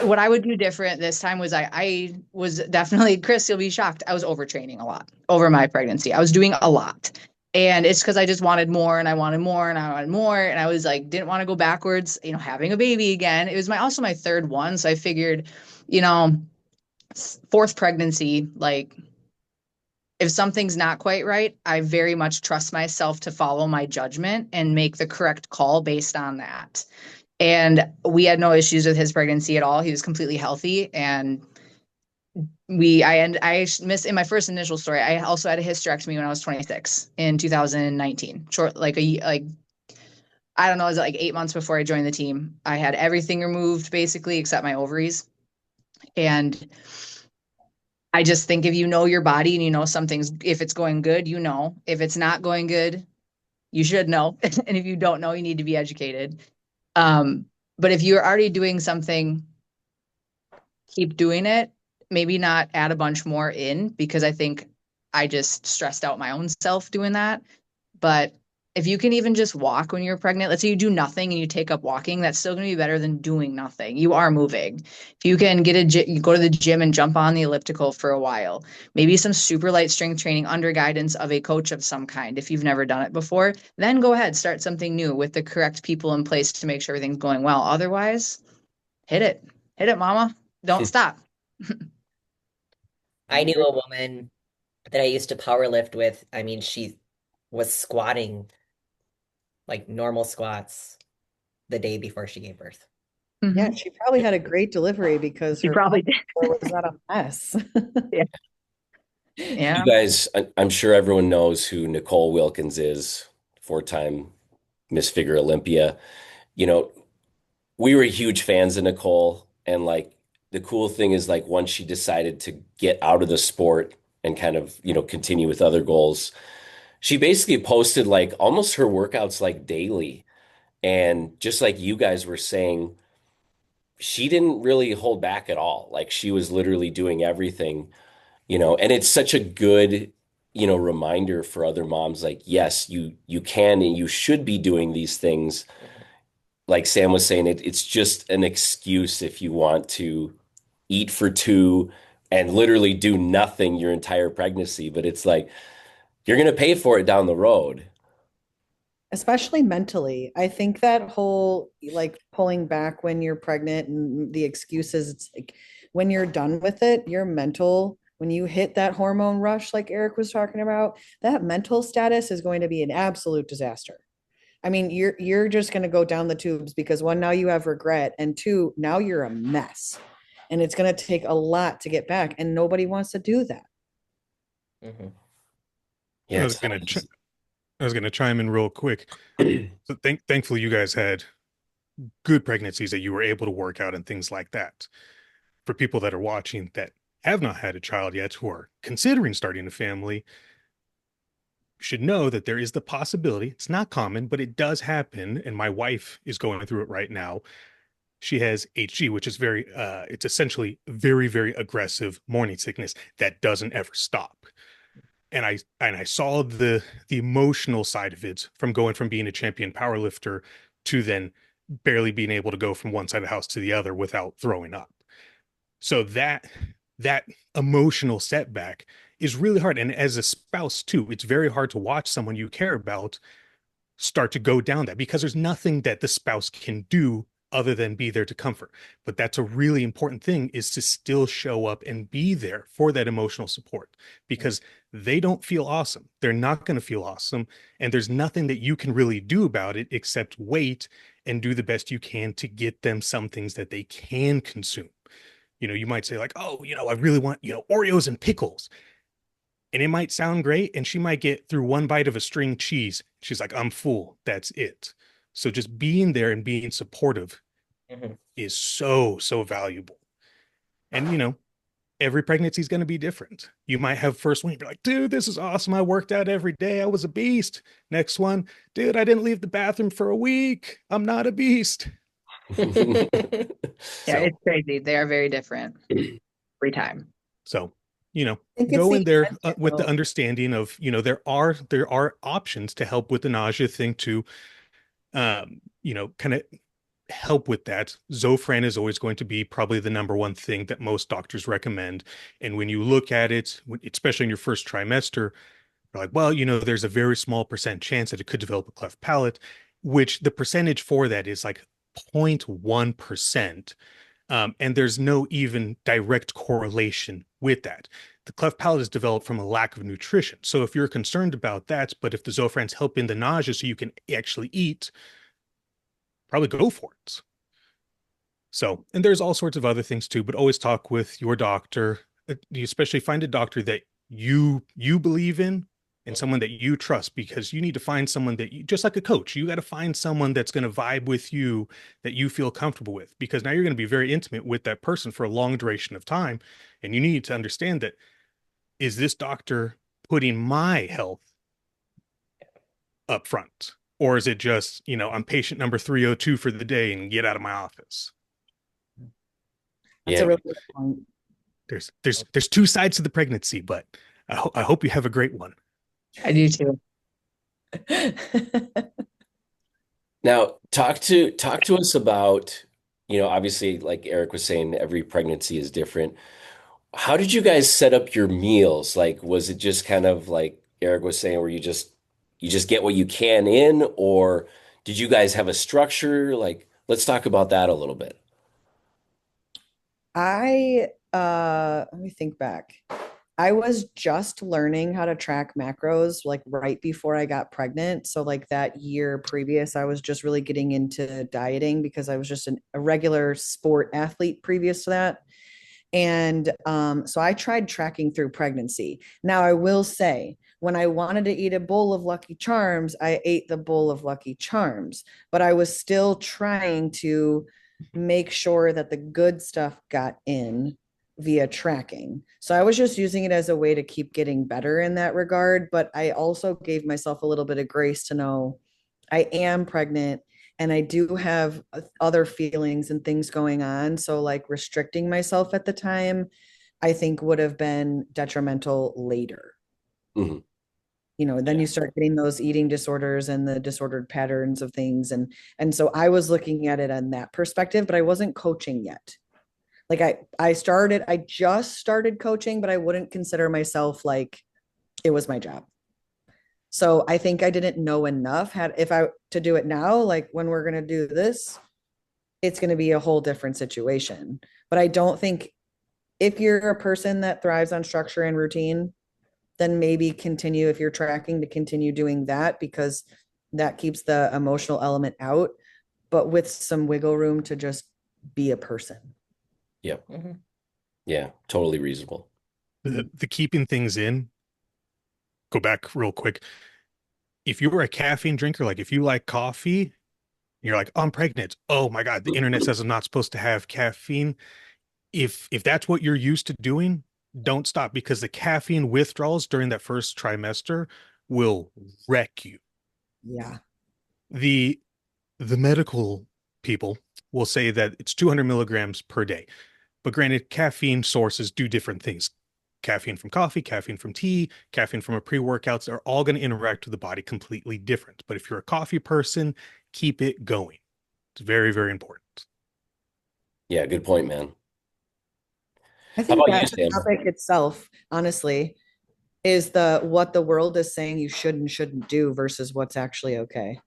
what I would do different this time was I was definitely, Chris, you'll be shocked. I was overtraining a lot over my pregnancy. I was doing a lot. And it's because I just wanted more and I wanted more and I wanted more. And I was like, didn't want to go backwards, having a baby again. It was also my third one. So I figured, you know, fourth pregnancy, like if something's not quite right, I very much trust myself to follow my judgment and make the correct call based on that. And we had no issues with his pregnancy at all. He was completely healthy. And I missed in my first initial story. I also had a hysterectomy when I was 26 in 2019. Short, I don't know, it was like 8 months before I joined the team. I had everything removed basically except my ovaries. And I just think if you know your body and you know if it's going good, if it's not going good, you should know. And if you don't know, you need to be educated. But if you're already doing something, keep doing it. Maybe not add a bunch more in, because I think I just stressed out my own self doing that. But if you can even just walk when you're pregnant, let's say you do nothing and you take up walking, that's still going to be better than doing nothing. You are moving. If you can you go to the gym and jump on the elliptical for a while, maybe some super light strength training under guidance of a coach of some kind. If you've never done it before, then go ahead, start something new with the correct people in place to make sure everything's going well. Otherwise, hit it, mama. Don't stop. I knew a woman that I used to power lift with. I mean, she was squatting like normal squats the day before she gave birth. Yeah, she probably had a great delivery because She her probably did. was not a mess. Yeah. You guys, I'm sure everyone knows who Nicole Wilkins is, four-time Miss Figure Olympia. You know, we were huge fans of Nicole, and like the cool thing is like once she decided to get out of the sport and kind of, continue with other goals, she basically posted like almost her workouts like daily. And just like you guys were saying, she didn't really hold back at all. Like she was literally doing everything, and it's such a good, reminder for other moms like, yes, you can and you should be doing these things. Like Sam was saying, it's just an excuse if you want to eat for two and literally do nothing your entire pregnancy. But it's like you're going to pay for it down the road. Especially mentally. I think that whole like pulling back when you're pregnant and the excuses, it's like when you're done with it, your mental, when you hit that hormone rush, like Eric was talking about, that mental status is going to be an absolute disaster. I mean, you're just going to go down the tubes because one, now you have regret, and two, now you're a mess. And it's going to take a lot to get back, and nobody wants to do that. Mhm. Yeah, I was gonna chime in real quick. So thankfully you guys had good pregnancies that you were able to work out and things like that. For people that are watching that have not had a child yet, who are considering starting a family, you should know that there is the possibility, it's not common, but it does happen. And my wife is going through it right now. She has HG, which is it's essentially very, very aggressive morning sickness that doesn't ever stop. And I saw the emotional side of it, from going from being a champion powerlifter to then barely being able to go from one side of the house to the other without throwing up. So that emotional setback is really hard. And as a spouse too, it's very hard to watch someone you care about start to go down that, because there's nothing that the spouse can do other than be there to comfort. But that's a really important thing, is to still show up and be there for that emotional support, because they don't feel awesome. They're not going to feel awesome. And there's nothing that you can really do about it except wait and do the best you can to get them some things that they can consume. You might say like, oh, I really want, Oreos and pickles. And it might sound great. And she might get through one bite of a string cheese. She's like, I'm full. That's it. So just being there and being supportive Mhm. is so, so valuable. And, every pregnancy is going to be different. You might have first one, you're like, dude, this is awesome. I worked out every day. I was a beast. Next one, dude, I didn't leave the bathroom for a week. I'm not a beast. Yeah, it's crazy. They are very different every time. So, think go it's in the there with the intention. understanding of, there are options to help with the nausea thing too. Kind of help with that, Zofran is always going to be probably the number one thing that most doctors recommend. And when you look at it, especially in your first trimester, you're like, well, there's a very small percent chance that it could develop a cleft palate, which the percentage for that is like 0.1%. And there's no even direct correlation with that. The cleft palate is developed from a lack of nutrition. So if you're concerned about that, but if the Zofran's help in the nausea so you can actually eat, probably go for it. So, and there's all sorts of other things too, but always talk with your doctor. You especially find a doctor that you believe in and someone that you trust, because you need to find someone that just like a coach, you got to find someone that's going to vibe with you, that you feel comfortable with, because now you're going to be very intimate with that person for a long duration of time. And you need to understand that, is this doctor putting my health up front? Or is it just, I'm patient number 302 for the day and get out of my office? That's a really good point. There's two sides to the pregnancy, but I hope you have a great one. I do too. Now, talk to us about, obviously, like Eric was saying, every pregnancy is different. How did you guys set up your meals? Like, was it just kind of like Eric was saying, where you just get what you can in, or did you guys have a structure? Like, let's talk about that a little bit. Let me think back. I was just learning how to track macros like right before I got pregnant. So like that year previous, I was just really getting into dieting because I was just a regular sport athlete previous to that. And so I tried tracking through pregnancy. Now I will say, when I wanted to eat a bowl of Lucky Charms, I ate the bowl of Lucky Charms, but I was still trying to make sure that the good stuff got in via tracking. So I was just using it as a way to keep getting better in that regard. But I also gave myself a little bit of grace to know I am pregnant and I do have other feelings and things going on. So like restricting myself at the time, I think would have been detrimental later. Mhm. Then you start getting those eating disorders and the disordered patterns of things. And so I was looking at it on that perspective, but I wasn't coaching yet. Like I just started coaching, but I wouldn't consider myself like it was my job. So I think I didn't know enough if I to do it now, like when we're going to do this, it's going to be a whole different situation. But I don't think, if you're a person that thrives on structure and routine, then maybe continue, if you're tracking, to continue doing that, because that keeps the emotional element out, but with some wiggle room to just be a person. Yep. Yeah, totally reasonable. The keeping things in, go back real quick. If you were a caffeine drinker, like if you like coffee, you're like, oh, I'm pregnant. Oh my God, the internet says I'm not supposed to have caffeine. If that's what you're used to doing, don't stop, because the caffeine withdrawals during that first trimester will wreck you. Yeah. The medical people will say that it's 200 milligrams per day. But granted, caffeine sources do different things. Caffeine from coffee, caffeine from tea, caffeine from a pre-workouts, they're all going to interact with the body completely different. But if you're a coffee person, keep it going. It's very, very important. Yeah, good point, man. I How think about you, that's the Sam? topic itself, honestly, is what the world is saying you should and shouldn't do versus what's actually okay.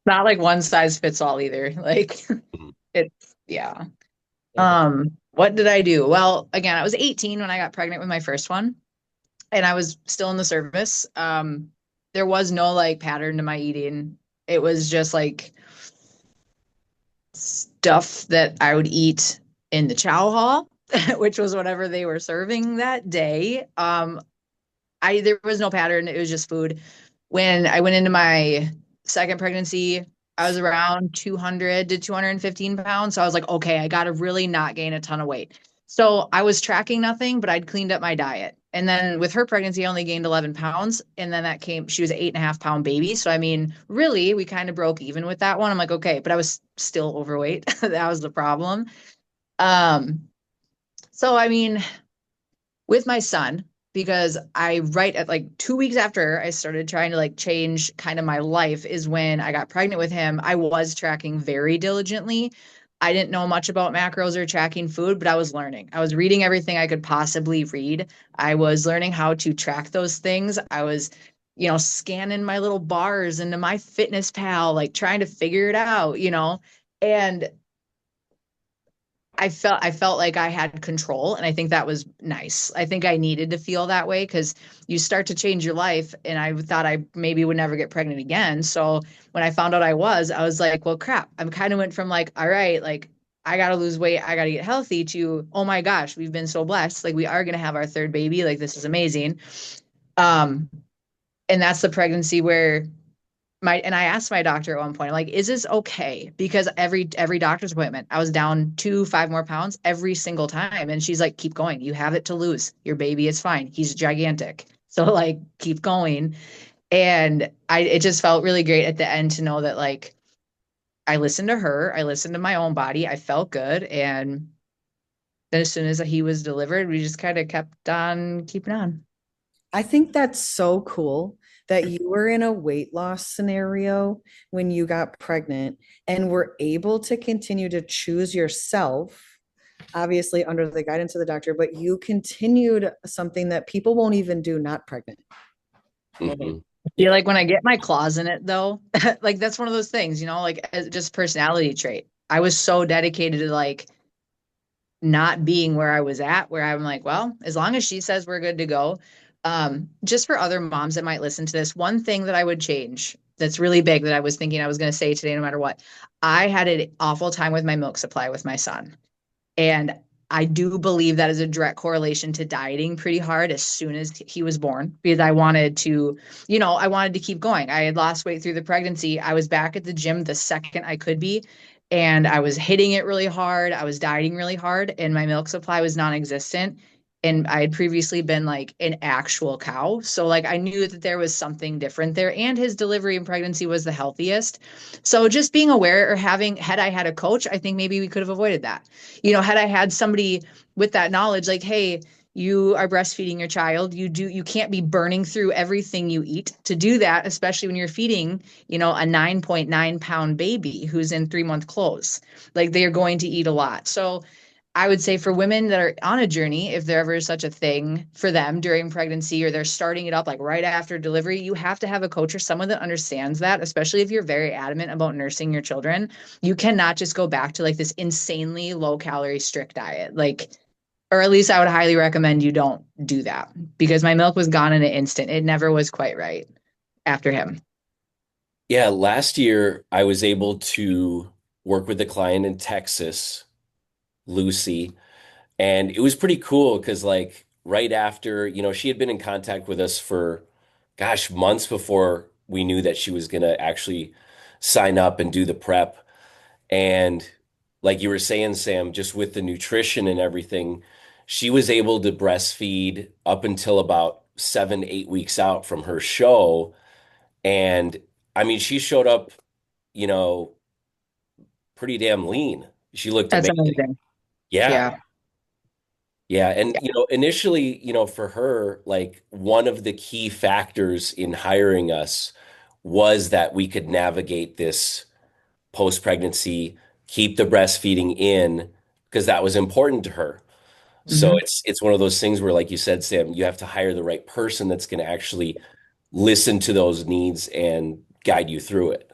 Not like one size fits all either. Like it's yeah. What did I do? Well, again, I was 18 when I got pregnant with my first one, and I was still in the service. There was no like pattern to my eating. It was just like stuff that I would eat in the chow hall, which was whatever they were serving that day. There was no pattern. It was just food. When I went into my second pregnancy, I was around 200 to 215 pounds. So I was like, okay, I got to really not gain a ton of weight. So I was tracking nothing, but I'd cleaned up my diet. And then with her pregnancy, I only gained 11 pounds. And then she was an 8.5 pound baby. So, I mean, really, we kind of broke even with that one. I'm like, okay, but I was still overweight. That was the problem. So, I mean, with my son, because I right at like 2 weeks after I started trying to like change kind of my life is when I got pregnant with him. I was tracking very diligently. I didn't know much about macros or tracking food, but I was learning. I was reading everything I could possibly read. I was learning how to track those things. I was, scanning my little bars into my fitness pal, like trying to figure it out. And I felt like I had control, and I think that was nice. I think I needed to feel that way because you start to change your life, and I thought I maybe would never get pregnant again. So when I found out I was like, well, crap. I kind of went from like, all right, like I got to lose weight, I got to get healthy to, oh my gosh, we've been so blessed. Like we are going to have our third baby. Like this is amazing. Um, and that's the pregnancy where and I asked my doctor at one point, like, is this okay? Because every doctor's appointment, I was down 2, 5 more pounds every single time. And she's like, keep going. You have it to lose. Your baby is fine. He's gigantic. So like keep going. And it just felt really great at the end to know that like I listened to her, I listened to my own body, I felt good. And then as soon as he was delivered, we just kind of kept on keeping on. I think that's so cool that you were in a weight loss scenario when you got pregnant and were able to continue to choose yourself, obviously under the guidance of the doctor, but you continued something that people won't even do not pregnant. Mhm. Yeah, like when I get my claws in it though, like that's one of those things, like as just personality trait. I was so dedicated to like not being where I was at, where I'm like, well, as long as she says we're good to go. Just for other moms that might listen to this, one thing that I would change that's really big that I was thinking I was going to say today, no matter what, I had an awful time with my milk supply with my son. And I do believe that is a direct correlation to dieting pretty hard as soon as he was born because I wanted to keep going. I had lost weight through the pregnancy. I was back at the gym the second I could be, and I was hitting it really hard. I was dieting really hard, and my milk supply was non-existent. And I had previously been like an actual cow. So like I knew that there was something different there. And his delivery and pregnancy was the healthiest. So just being aware or had I had a coach, I think maybe we could have avoided that. Had I had somebody with that knowledge, like, hey, you are breastfeeding your child, you can't be burning through everything you eat. To do that, especially when you're feeding, a 9.9 pound baby who's in 3 month clothes, like they are going to eat a lot. So I would say for women that are on a journey, if there ever is such a thing for them during pregnancy or they're starting it up like right after delivery, you have to have a coach or someone that understands that, especially if you're very adamant about nursing your children. You cannot just go back to like this insanely low calorie strict diet. Like, or at least I would highly recommend you don't do that because my milk was gone in an instant. It never was quite right after him. Yeah, last year I was able to work with a client in Texas, Lucy, and it was pretty cool because like right after, she had been in contact with us for gosh, months before we knew that she was gonna actually sign up and do the prep. And like you were saying, Sam, just with the nutrition and everything, she was able to breastfeed up until about 7, 8 weeks out from her show. And I mean, she showed up, you know, pretty damn lean. She looked That's amazing. amazing. Yeah. Yeah. Yeah. And, initially, for her, like one of the key factors in hiring us was that we could navigate this post-pregnancy, keep the breastfeeding in, because that was important to her. So Hmm. it's one of those things where, like you said, Sam, you have to hire the right person that's going to actually listen to those needs and guide you through it.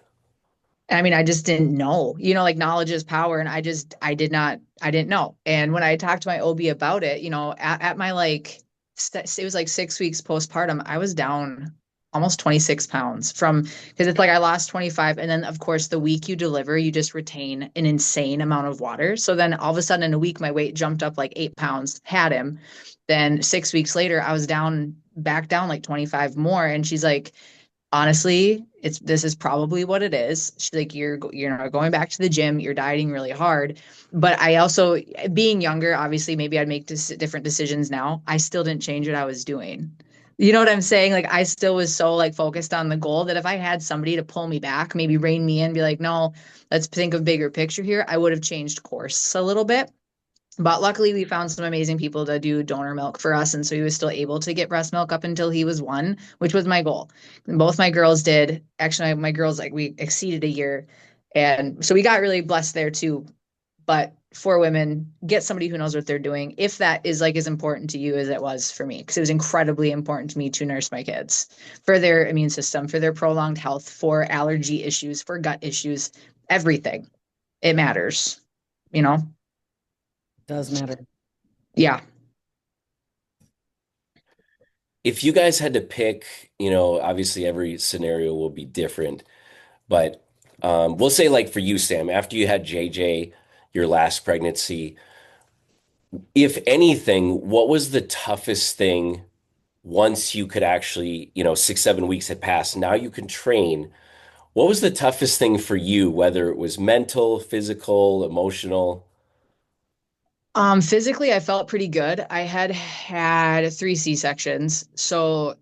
I mean, I just didn't know, like knowledge is power. And I didn't know. And when I talked to my OB about it, at my it was like 6 weeks postpartum, I was down almost 26 pounds because it's like I lost 25. And then, of course, the week you deliver, you just retain an insane amount of water. So then all of a sudden in a week, my weight jumped up like 8 pounds, had him. Then 6 weeks later, I was back down like 25 more. And she's like, honestly, this is probably what it is. She's like, you're not going back to the gym, you're dieting really hard. But I also, being younger, obviously, maybe I'd make different decisions now. I still didn't change what I was doing. You know what I'm saying? Like I still was so like focused on the goal that if I had somebody to pull me back, maybe rein me in, be like, no, let's think of bigger picture here, I would have changed course a little bit. But luckily, we found some amazing people to do donor milk for us. And so he was still able to get breast milk up until he was 1, which was my goal. And both my girls did. Actually, my girls, like, we exceeded a year. And so we got really blessed there too. But for women, get somebody who knows what they're doing. If that is like as important to you as it was for me, because it was incredibly important to me to nurse my kids for their immune system, for their prolonged health, for allergy issues, for gut issues, everything. It matters, you know? Does matter. Yeah. If you guys had to pick, obviously every scenario will be different, but we'll say like for you, Sam, after you had JJ, your last pregnancy, if anything, what was the toughest thing once you could actually, 6, 7 weeks had passed, now you can train. What was the toughest thing for you, whether it was mental, physical, emotional? Physically, I felt pretty good. I had had 3 C-sections, so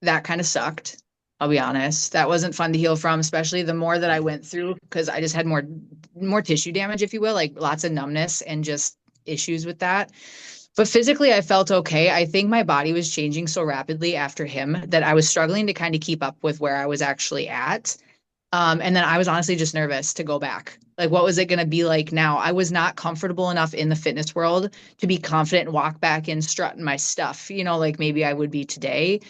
that kind of sucked. I'll be honest. That wasn't fun to heal from, especially the more that I went through, because I just had more tissue damage, if you will, like lots of numbness and just issues with that. But physically, I felt okay. I think my body was changing so rapidly after him that I was struggling to kind of keep up with where I was actually at. And then I was honestly just nervous to go back. Like, what was it going to be like now? I was not comfortable enough in the fitness world to be confident and walk back in strutting my stuff, like maybe I would be today.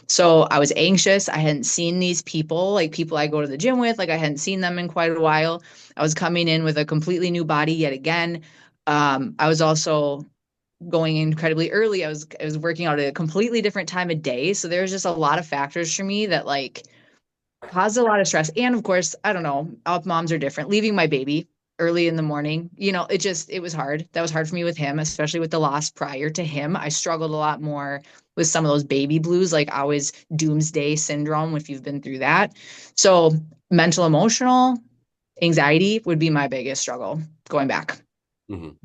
So I was anxious. I hadn't seen these people, like people I go to the gym with, like I hadn't seen them in quite a while. I was coming in with a completely new body yet again. I was also going incredibly early. I was working out at a completely different time of day. So there's just a lot of factors for me that like caused a lot of stress. And of course, I don't know, all moms are different. Leaving my baby early in the morning, it was hard. That was hard for me with him, especially with the loss prior to him. I struggled a lot more with some of those baby blues, like always doomsday syndrome, if you've been through that. So mental, emotional, anxiety would be my biggest struggle going back. Mhm.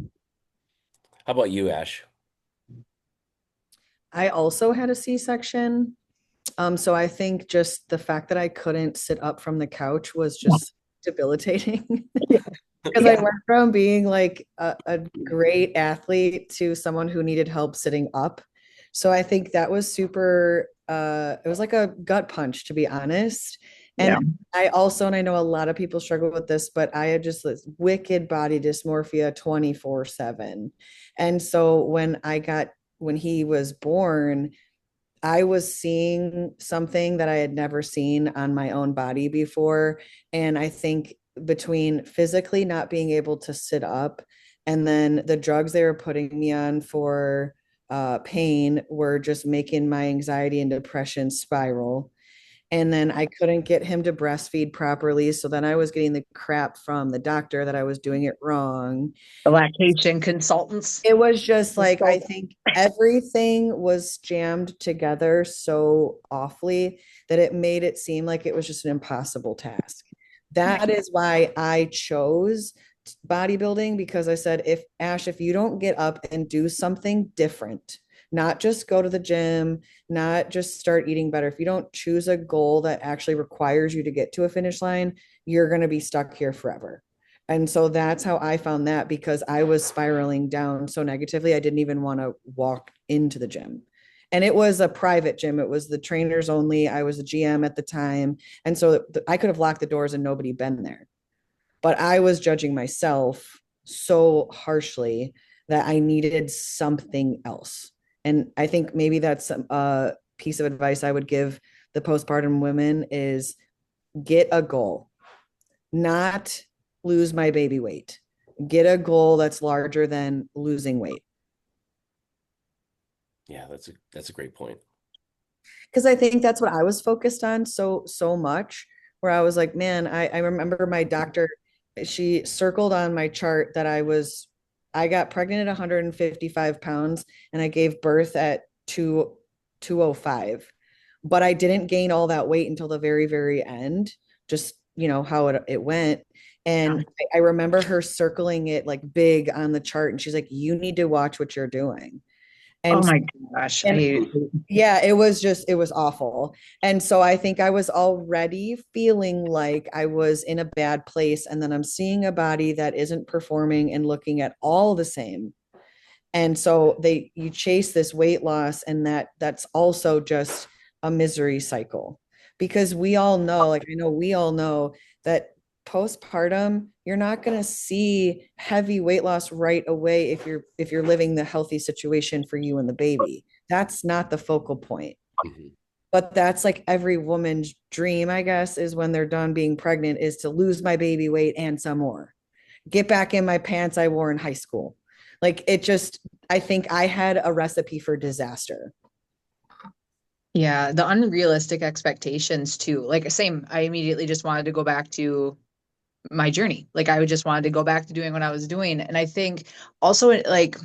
How about you, Ash? I also had a C-section. So I think just the fact that I couldn't sit up from the couch was just debilitating. Because I Yeah. went from being like a great athlete to someone who needed help sitting up. So I think that was super, it was like a gut punch, to be honest. And Yeah. I also, and I know a lot of people struggle with this, but I had just this wicked body dysmorphia 24/7. And so when he was born, I was seeing something that I had never seen on my own body before. And I think between physically not being able to sit up and then the drugs they were putting me on for pain were just making my anxiety and depression spiral. And then I couldn't get him to breastfeed properly. So then I was getting the crap from the doctor that I was doing it wrong. The lactation consultants. It was just like, I So think everything was jammed together so awfully that it made it seem like it was just an impossible task. That is why I chose bodybuilding, because I said, if you don't get up and do something different, not just go to the gym, not just start eating better, if you don't choose a goal that actually requires you to get to a finish line, you're going to be stuck here forever. And so that's how I found that, because I was spiraling down so negatively. I didn't even want to walk into the gym. And it was a private gym. It was the trainers only. I was a GM at the time. And so I could have locked the doors and nobody been there. But I was judging myself so harshly that I needed something else. And I think maybe that's a piece of advice I would give the postpartum women is get a goal, not lose my baby weight. Get a goal that's larger than losing weight. Yeah, that's a great point. Because I think that's what I was focused on so much, where I was like, man, I remember my doctor, she circled on my chart that I got pregnant at 155 pounds and I gave birth at 205. But I didn't gain all that weight until the very, very end, just, how it went. And I remember her circling it like big on the chart. And she's like, you need to watch what you're doing. Oh And my gosh. and yeah, it was awful. And so I think I was already feeling like I was in a bad place. And then I'm seeing a body that isn't performing and looking at all the same. And so you chase this weight loss, and that's also just a misery cycle. Because we all know, like I know we all know that postpartum, you're not going to see heavy weight loss right away if you're living the healthy situation for you and the baby. That's not the focal point. Mhm. But that's like every woman's dream, I guess, is when they're done being pregnant, is to lose my baby weight and some more. Get back in my pants I wore in high school. Like it just, I think I had a recipe for disaster. Yeah, the unrealistic expectations too. Like same, I immediately just wanted to go back to my journey. Like I would just wanted to go back to doing what I was doing. And I think also like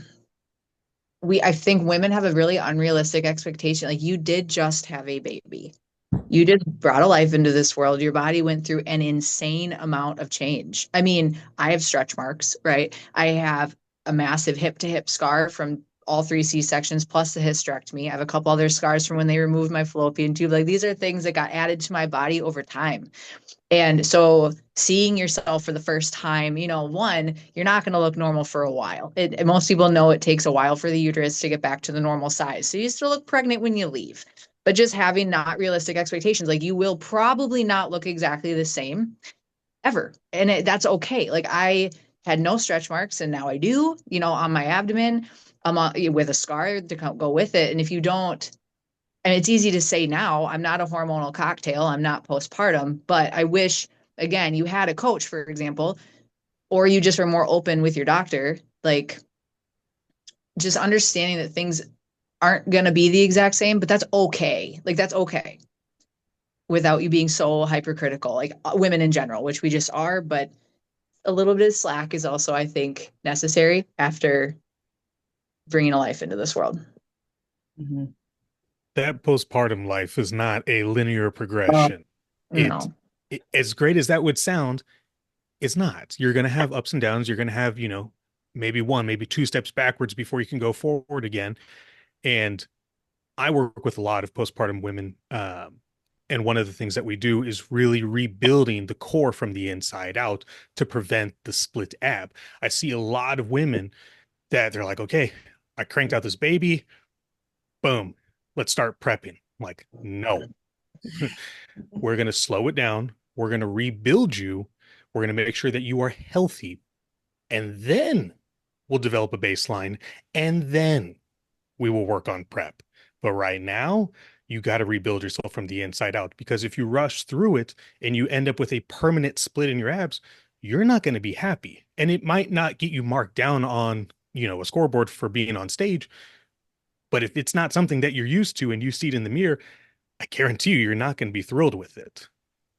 I think women have a really unrealistic expectation. Like you did just have a baby. You just brought a life into this world. Your body went through an insane amount of change. I mean, I have stretch marks, right? I have a massive hip to hip scar from all three C-sections plus the hysterectomy. I have a couple other scars from when they removed my fallopian tube. Like these are things that got added to my body over time. And so seeing yourself for the first time, one, you're not going to look normal for a while. Most people know it takes a while for the uterus to get back to the normal size. So you still look pregnant when you leave. But just having not realistic expectations, like you will probably not look exactly the same ever. And that's okay. Like I had no stretch marks and now I do, on my abdomen, with a scar to go with it. And if you don't, and it's easy to say now, I'm not a hormonal cocktail, I'm not postpartum, but I wish, again, you had a coach, for example, or you just were more open with your doctor, like just understanding that things aren't going to be the exact same, but that's okay. Like that's okay without you being so hypercritical, like women in general, which we just are, but a little bit of slack is also, I think, necessary after bringing a life into this world. Mm-hmm. That postpartum life is not a linear Oh, progression. It, no. as great as that would sound, it's not. You're going to have ups and downs. You're going to have, maybe one, maybe two steps backwards before you can go forward again. And I work with a lot of postpartum women. And one of the things that we do is really rebuilding the core from the inside out to prevent the split ab. I see a lot of women that they're like, okay, I cranked out this baby. Boom, let's start prepping. I'm like, no, we're going to slow it down. We're going to rebuild you. We're going to make sure that you are healthy. And then we'll develop a baseline. And then we will work on prep. But right now, you got to rebuild yourself from the inside out, because if you rush through it and you end up with a permanent split in your abs, you're not going to be happy. And it might not get you marked down on, a scoreboard for being on stage. But if it's not something that you're used to and you see it in the mirror, I guarantee you're not going to be thrilled with it.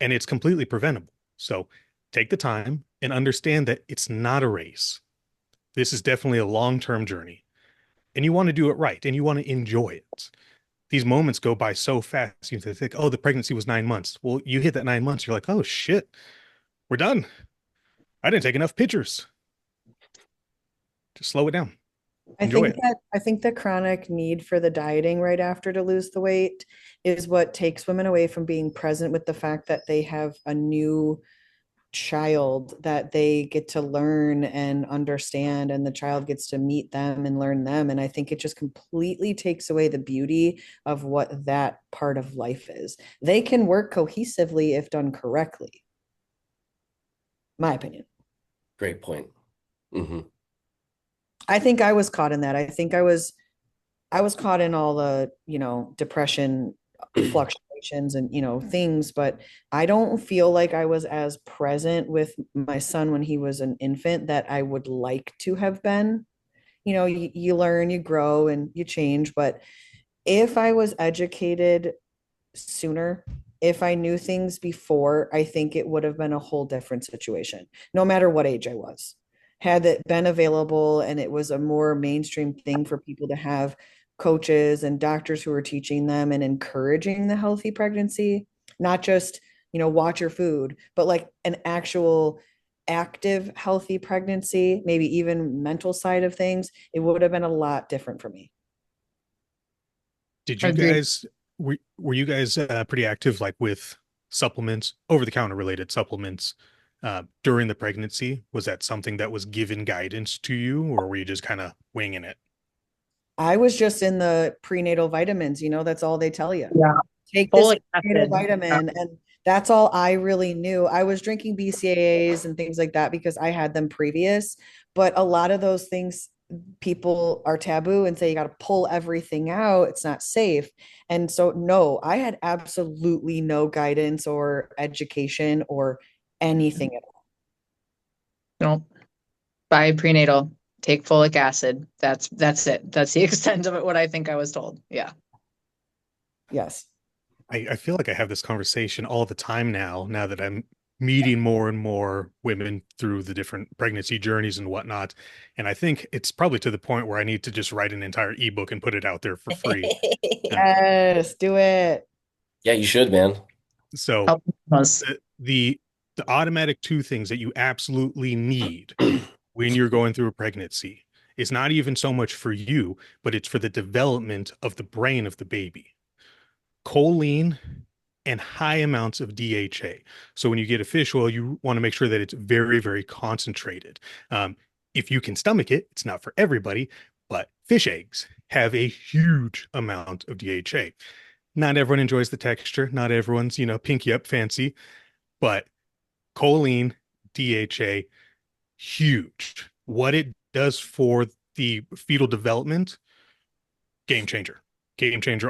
And it's completely preventable. So take the time and understand that it's not a race. This is definitely a long-term journey. And you want to do it right and you want to enjoy it. These moments go by so fast. You think, oh, the pregnancy was 9 months. Well, you hit that 9 months. You're like, oh, shit, we're done. I didn't take enough pictures. Just slow it down. Enjoy it. I think the chronic need for the dieting right after to lose the weight is what takes women away from being present with the fact that they have a new child that they get to learn and understand, and the child gets to meet them and learn them. And I think it just completely takes away the beauty of what that part of life is. They can work cohesively if done correctly. My opinion. Great point. Mm-hmm. I think I was caught in that. I think I was caught in all the, depression fluctuations and, things, but I don't feel like I was as present with my son when he was an infant that I would like to have been. You learn, you grow, and you change. But if I was educated sooner, if I knew things before, I think it would have been a whole different situation, no matter what age I was. Had it been available and it was a more mainstream thing for people to have coaches and doctors who are teaching them and encouraging the healthy pregnancy, not just, watch your food, but like an actual active healthy pregnancy, maybe even mental side of things, it would have been a lot different for me. Did you Agreed. guys were you guys pretty active like with supplements, over the counter related supplements during the pregnancy? Was that something that was given guidance to you, or were you just kind of winging it? I was just in the prenatal vitamins, that's all they tell you. Yeah. Take this Folic prenatal acid. Yeah. vitamin, and that's all I really knew. I was drinking BCAAs and things like that because I had them previous, but a lot of those things people are taboo and say you got to pull everything out. It's not safe. And so, no, I had absolutely no guidance or education or anything at all. No, buy prenatal, take folic acid. That's it. That's the extent of it, what I think I was told. Yeah. Yes. I feel like I have this conversation all the time now that I'm meeting more and more women through the different pregnancy journeys and whatnot. And I think it's probably to the point where I need to just write an entire ebook and put it out there for free. Yes, do it. Yeah, you should, man. So Help us. the automatic two things that you absolutely need when you're going through a pregnancy is not even so much for you, but it's for the development of the brain of the baby. Choline and high amounts of DHA. So when you get a fish oil, you want to make sure that it's very, very concentrated. If you can stomach it, it's not for everybody, but fish eggs have a huge amount of DHA. Not everyone enjoys the texture. Not everyone's, pinky up fancy, but choline, DHA, huge. What it does for the fetal development, game changer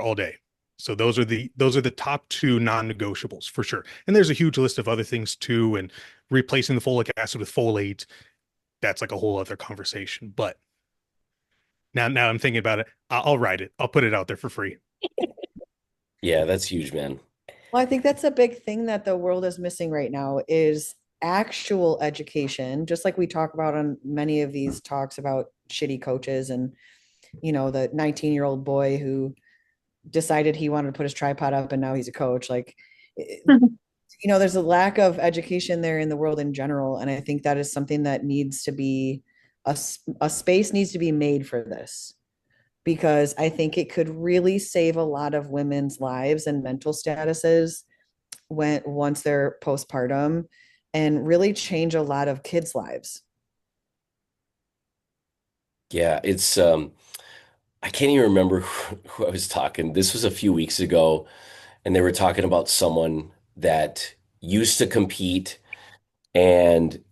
all day. So those are the top two non-negotiables for sure. And there's a huge list of other things too, and replacing the folic acid with folate, that's like a whole other conversation. But now I'm thinking about it. I'll write it. I'll put it out there for free. Yeah, that's huge, man. Well, I think that's a big thing that the world is missing right now is actual education, just like we talk about on many of these talks about shitty coaches and, the 19-year-old boy who decided he wanted to put his tripod up and now he's a coach. Like, there's a lack of education there in the world in general. And I think that is something that needs to be a space needs to be made for this because I think it could really save a lot of women's lives and mental statuses once they're postpartum and really change a lot of kids' lives. Yeah, it's I can't even remember who I was talking. This was a few weeks ago, and they were talking about someone that used to compete, and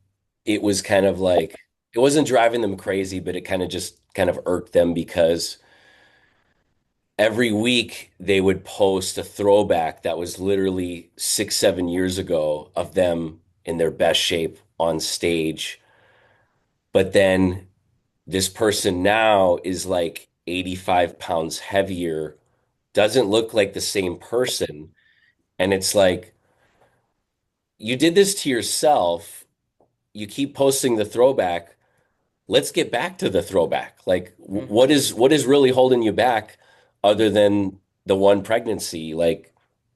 it was kind of like it wasn't driving them crazy, but it kind of just kind of irked them because every week they would post a throwback that was literally 6, 7 years ago of them in their best shape on stage. But then this person now is like 85 pounds heavier, doesn't look like the same person. And it's like, you did this to yourself. You keep posting the throwback. Let's get back to the throwback. Like, what is really holding you back other than the one pregnancy? Like,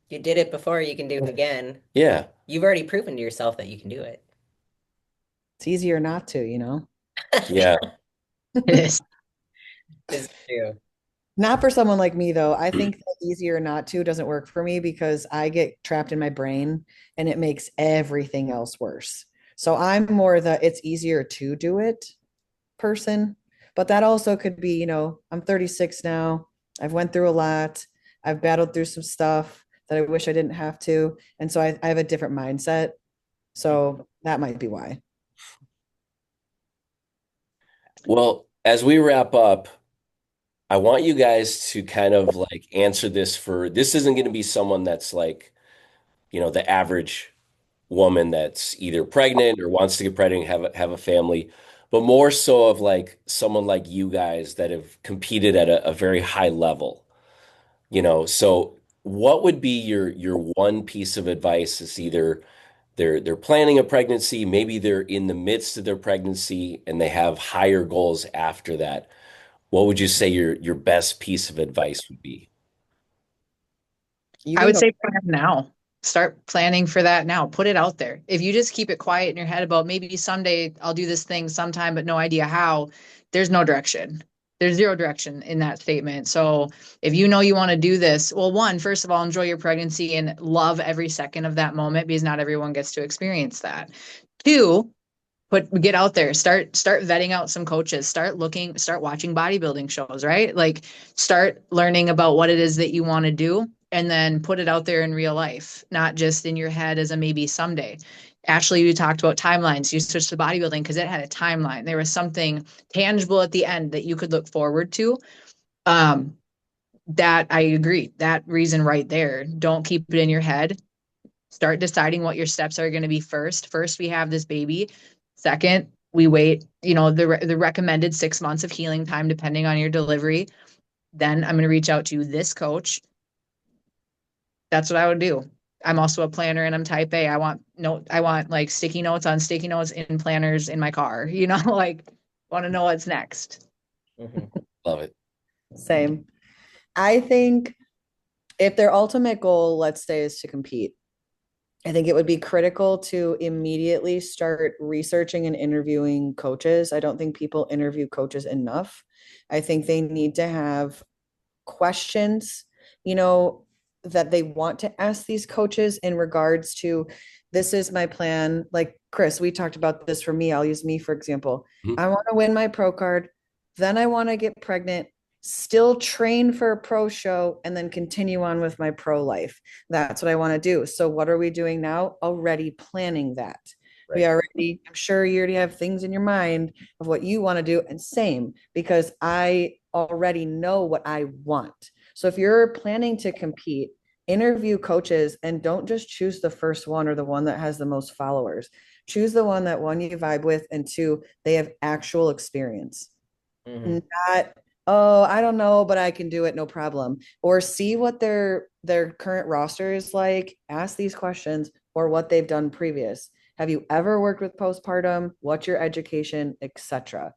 You did it before, you can do it again. yeah, You've already proven to yourself that you can do it. It's easier not to. yeah. It is. This is true. Not for someone like me, though. I think that easier not to doesn't work for me because I get trapped in my brain and it makes everything else worse. So I'm more the it's easier to do it person. But that also could be, I'm 36 now. I've went through a lot. I've battled through some stuff that I wish I didn't have to. And so I have a different mindset. So that might be why. Well, as we wrap up, I want you guys to kind of like answer this for this isn't going to be someone that's like, the average woman that's either pregnant or wants to get pregnant, have a family, but more so of like someone like you guys that have competed at a very high level. So what would be your one piece of advice is either they're planning a pregnancy, maybe they're in the midst of their pregnancy and they have higher goals after that. What would you say your best piece of advice would be? You I can would go. say plan now. Start planning for that now. Put it out there. If you just keep it quiet in your head about maybe someday I'll do this thing sometime, but no idea how, there's no direction. There's zero direction in that statement. So if you know you want to do this, well, one, first of all, enjoy your pregnancy and love every second of that moment because not everyone gets to experience that. Two, get out there, start vetting out some coaches, start watching bodybuilding shows, right? Like start learning about what it is that you want to do and then put it out there in real life, not just in your head as a maybe someday. Ashley, you talked about timelines. You switched to bodybuilding because it had a timeline. There was something tangible at the end that you could look forward to. That I agree. That reason right there. Don't keep it in your head. Start deciding what your steps are going to be first. First, we have this baby. Second, we wait, the recommended 6 months of healing time, depending on your delivery. Then I'm going to reach out to this coach. That's what I would do. I'm also a planner and I'm type A. I want like sticky notes on sticky notes in planners in my car, like want to know what's next. Love it. Same. I think if their ultimate goal, let's say, is to compete, I think it would be critical to immediately start researching and interviewing coaches. I don't think people interview coaches enough. I think they need to have questions, that they want to ask these coaches in regards to, this is my plan. Like Chris, we talked about this for me. I'll use me, for example. Mhm. I want to win my pro card. Then I want to get pregnant, still train for a pro show, and then continue on with my pro life. That's what I want to do. So what are we doing now? Already planning that. Right. I'm sure you already have things in your mind of what you want to do. And same, because I already know what I want. So if you're planning to compete, interview coaches and don't just choose the first one or the one that has the most followers. Choose the one that, one, you vibe with, and two, they have actual experience. Not, oh, I don't know, but I can do it, no problem. Or see what their current roster is like, ask these questions, or what they've done previous. Have you ever worked with postpartum? What's your education, etc.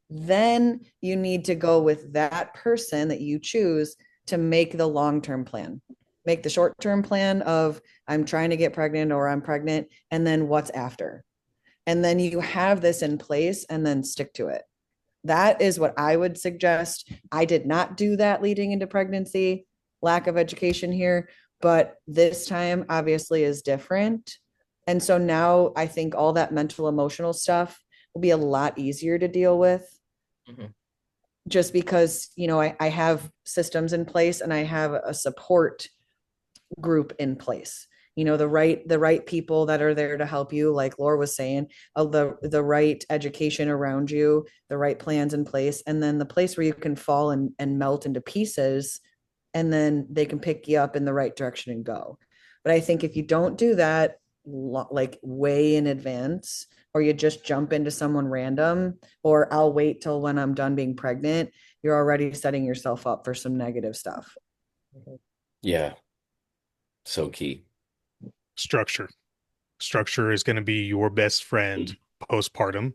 Then you need to go with that person that you choose to make the long-term plan. Make the short-term plan of, I'm trying to get pregnant or I'm pregnant, and then what's after. And then you have this in place and then stick to it. That is what I would suggest. I did not do that leading into pregnancy, lack of education here, but this time obviously is different. And so now I think all that mental, emotional stuff will be a lot easier to deal with. Just because, I have systems in place and I have a support group in place. The right people that are there to help you, like Laura was saying, the right education around you, the right plans in place, and then the place where you can fall and melt into pieces, and then they can pick you up in the right direction and go. But I think if you don't do that like way in advance, or you just jump into someone random, or I'll wait till when I'm done being pregnant, you're already setting yourself up for some negative stuff. Yeah. So key. Structure is going to be your best friend postpartum.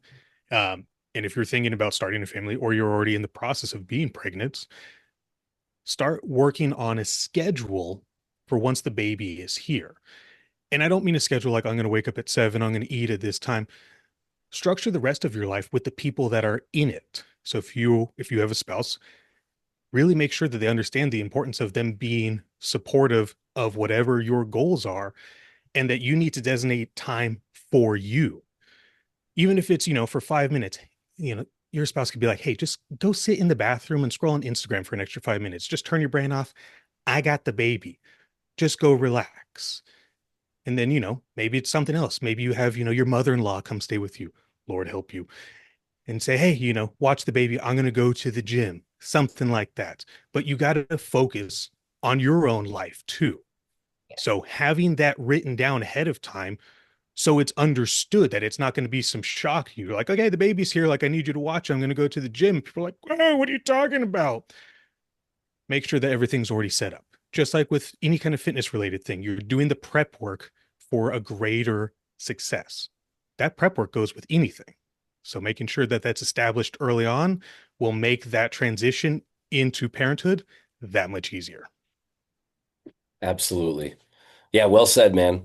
And if you're thinking about starting a family, or you're already in the process of being pregnant, start working on a schedule for once the baby is here. And I don't mean a schedule like, I'm going to wake up at 7, I'm going to eat at this time. Structure the rest of your life with the people that are in it. So if you have a spouse, really make sure that they understand the importance of them being supportive of whatever your goals are, and that you need to designate time for you. Even if it's, for 5 minutes, your spouse could be like, hey, just go sit in the bathroom and scroll on Instagram for an extra 5 minutes. Just turn your brain off. I got the baby. Just go relax. And then, maybe it's something else. Maybe you have, your mother-in-law come stay with you. Lord help you. And say, hey, watch the baby. I'm going to go to the gym. Something like that. But you got to focus on your own life too. So having that written down ahead of time, so it's understood that it's not going to be some shock. You're like, okay, the baby's here. Like, I need you to watch. I'm going to go to the gym. People are like, oh, what are you talking about? Make sure that everything's already set up. Just like with any kind of fitness related thing, you're doing the prep work for a greater success. That prep work goes with anything. So making sure that that's established early on will make that transition into parenthood that much easier. Absolutely. Yeah, well said, man.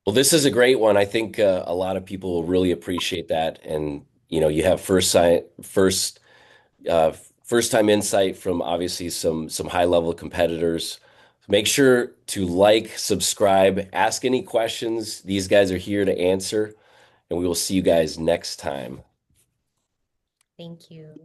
Well, this is a great one. I think a lot of people will really appreciate that. And, you have first first time insight from obviously some high level competitors. Make sure to like, subscribe, ask any questions. These guys are here to answer, and we will see you guys next time. Thank you.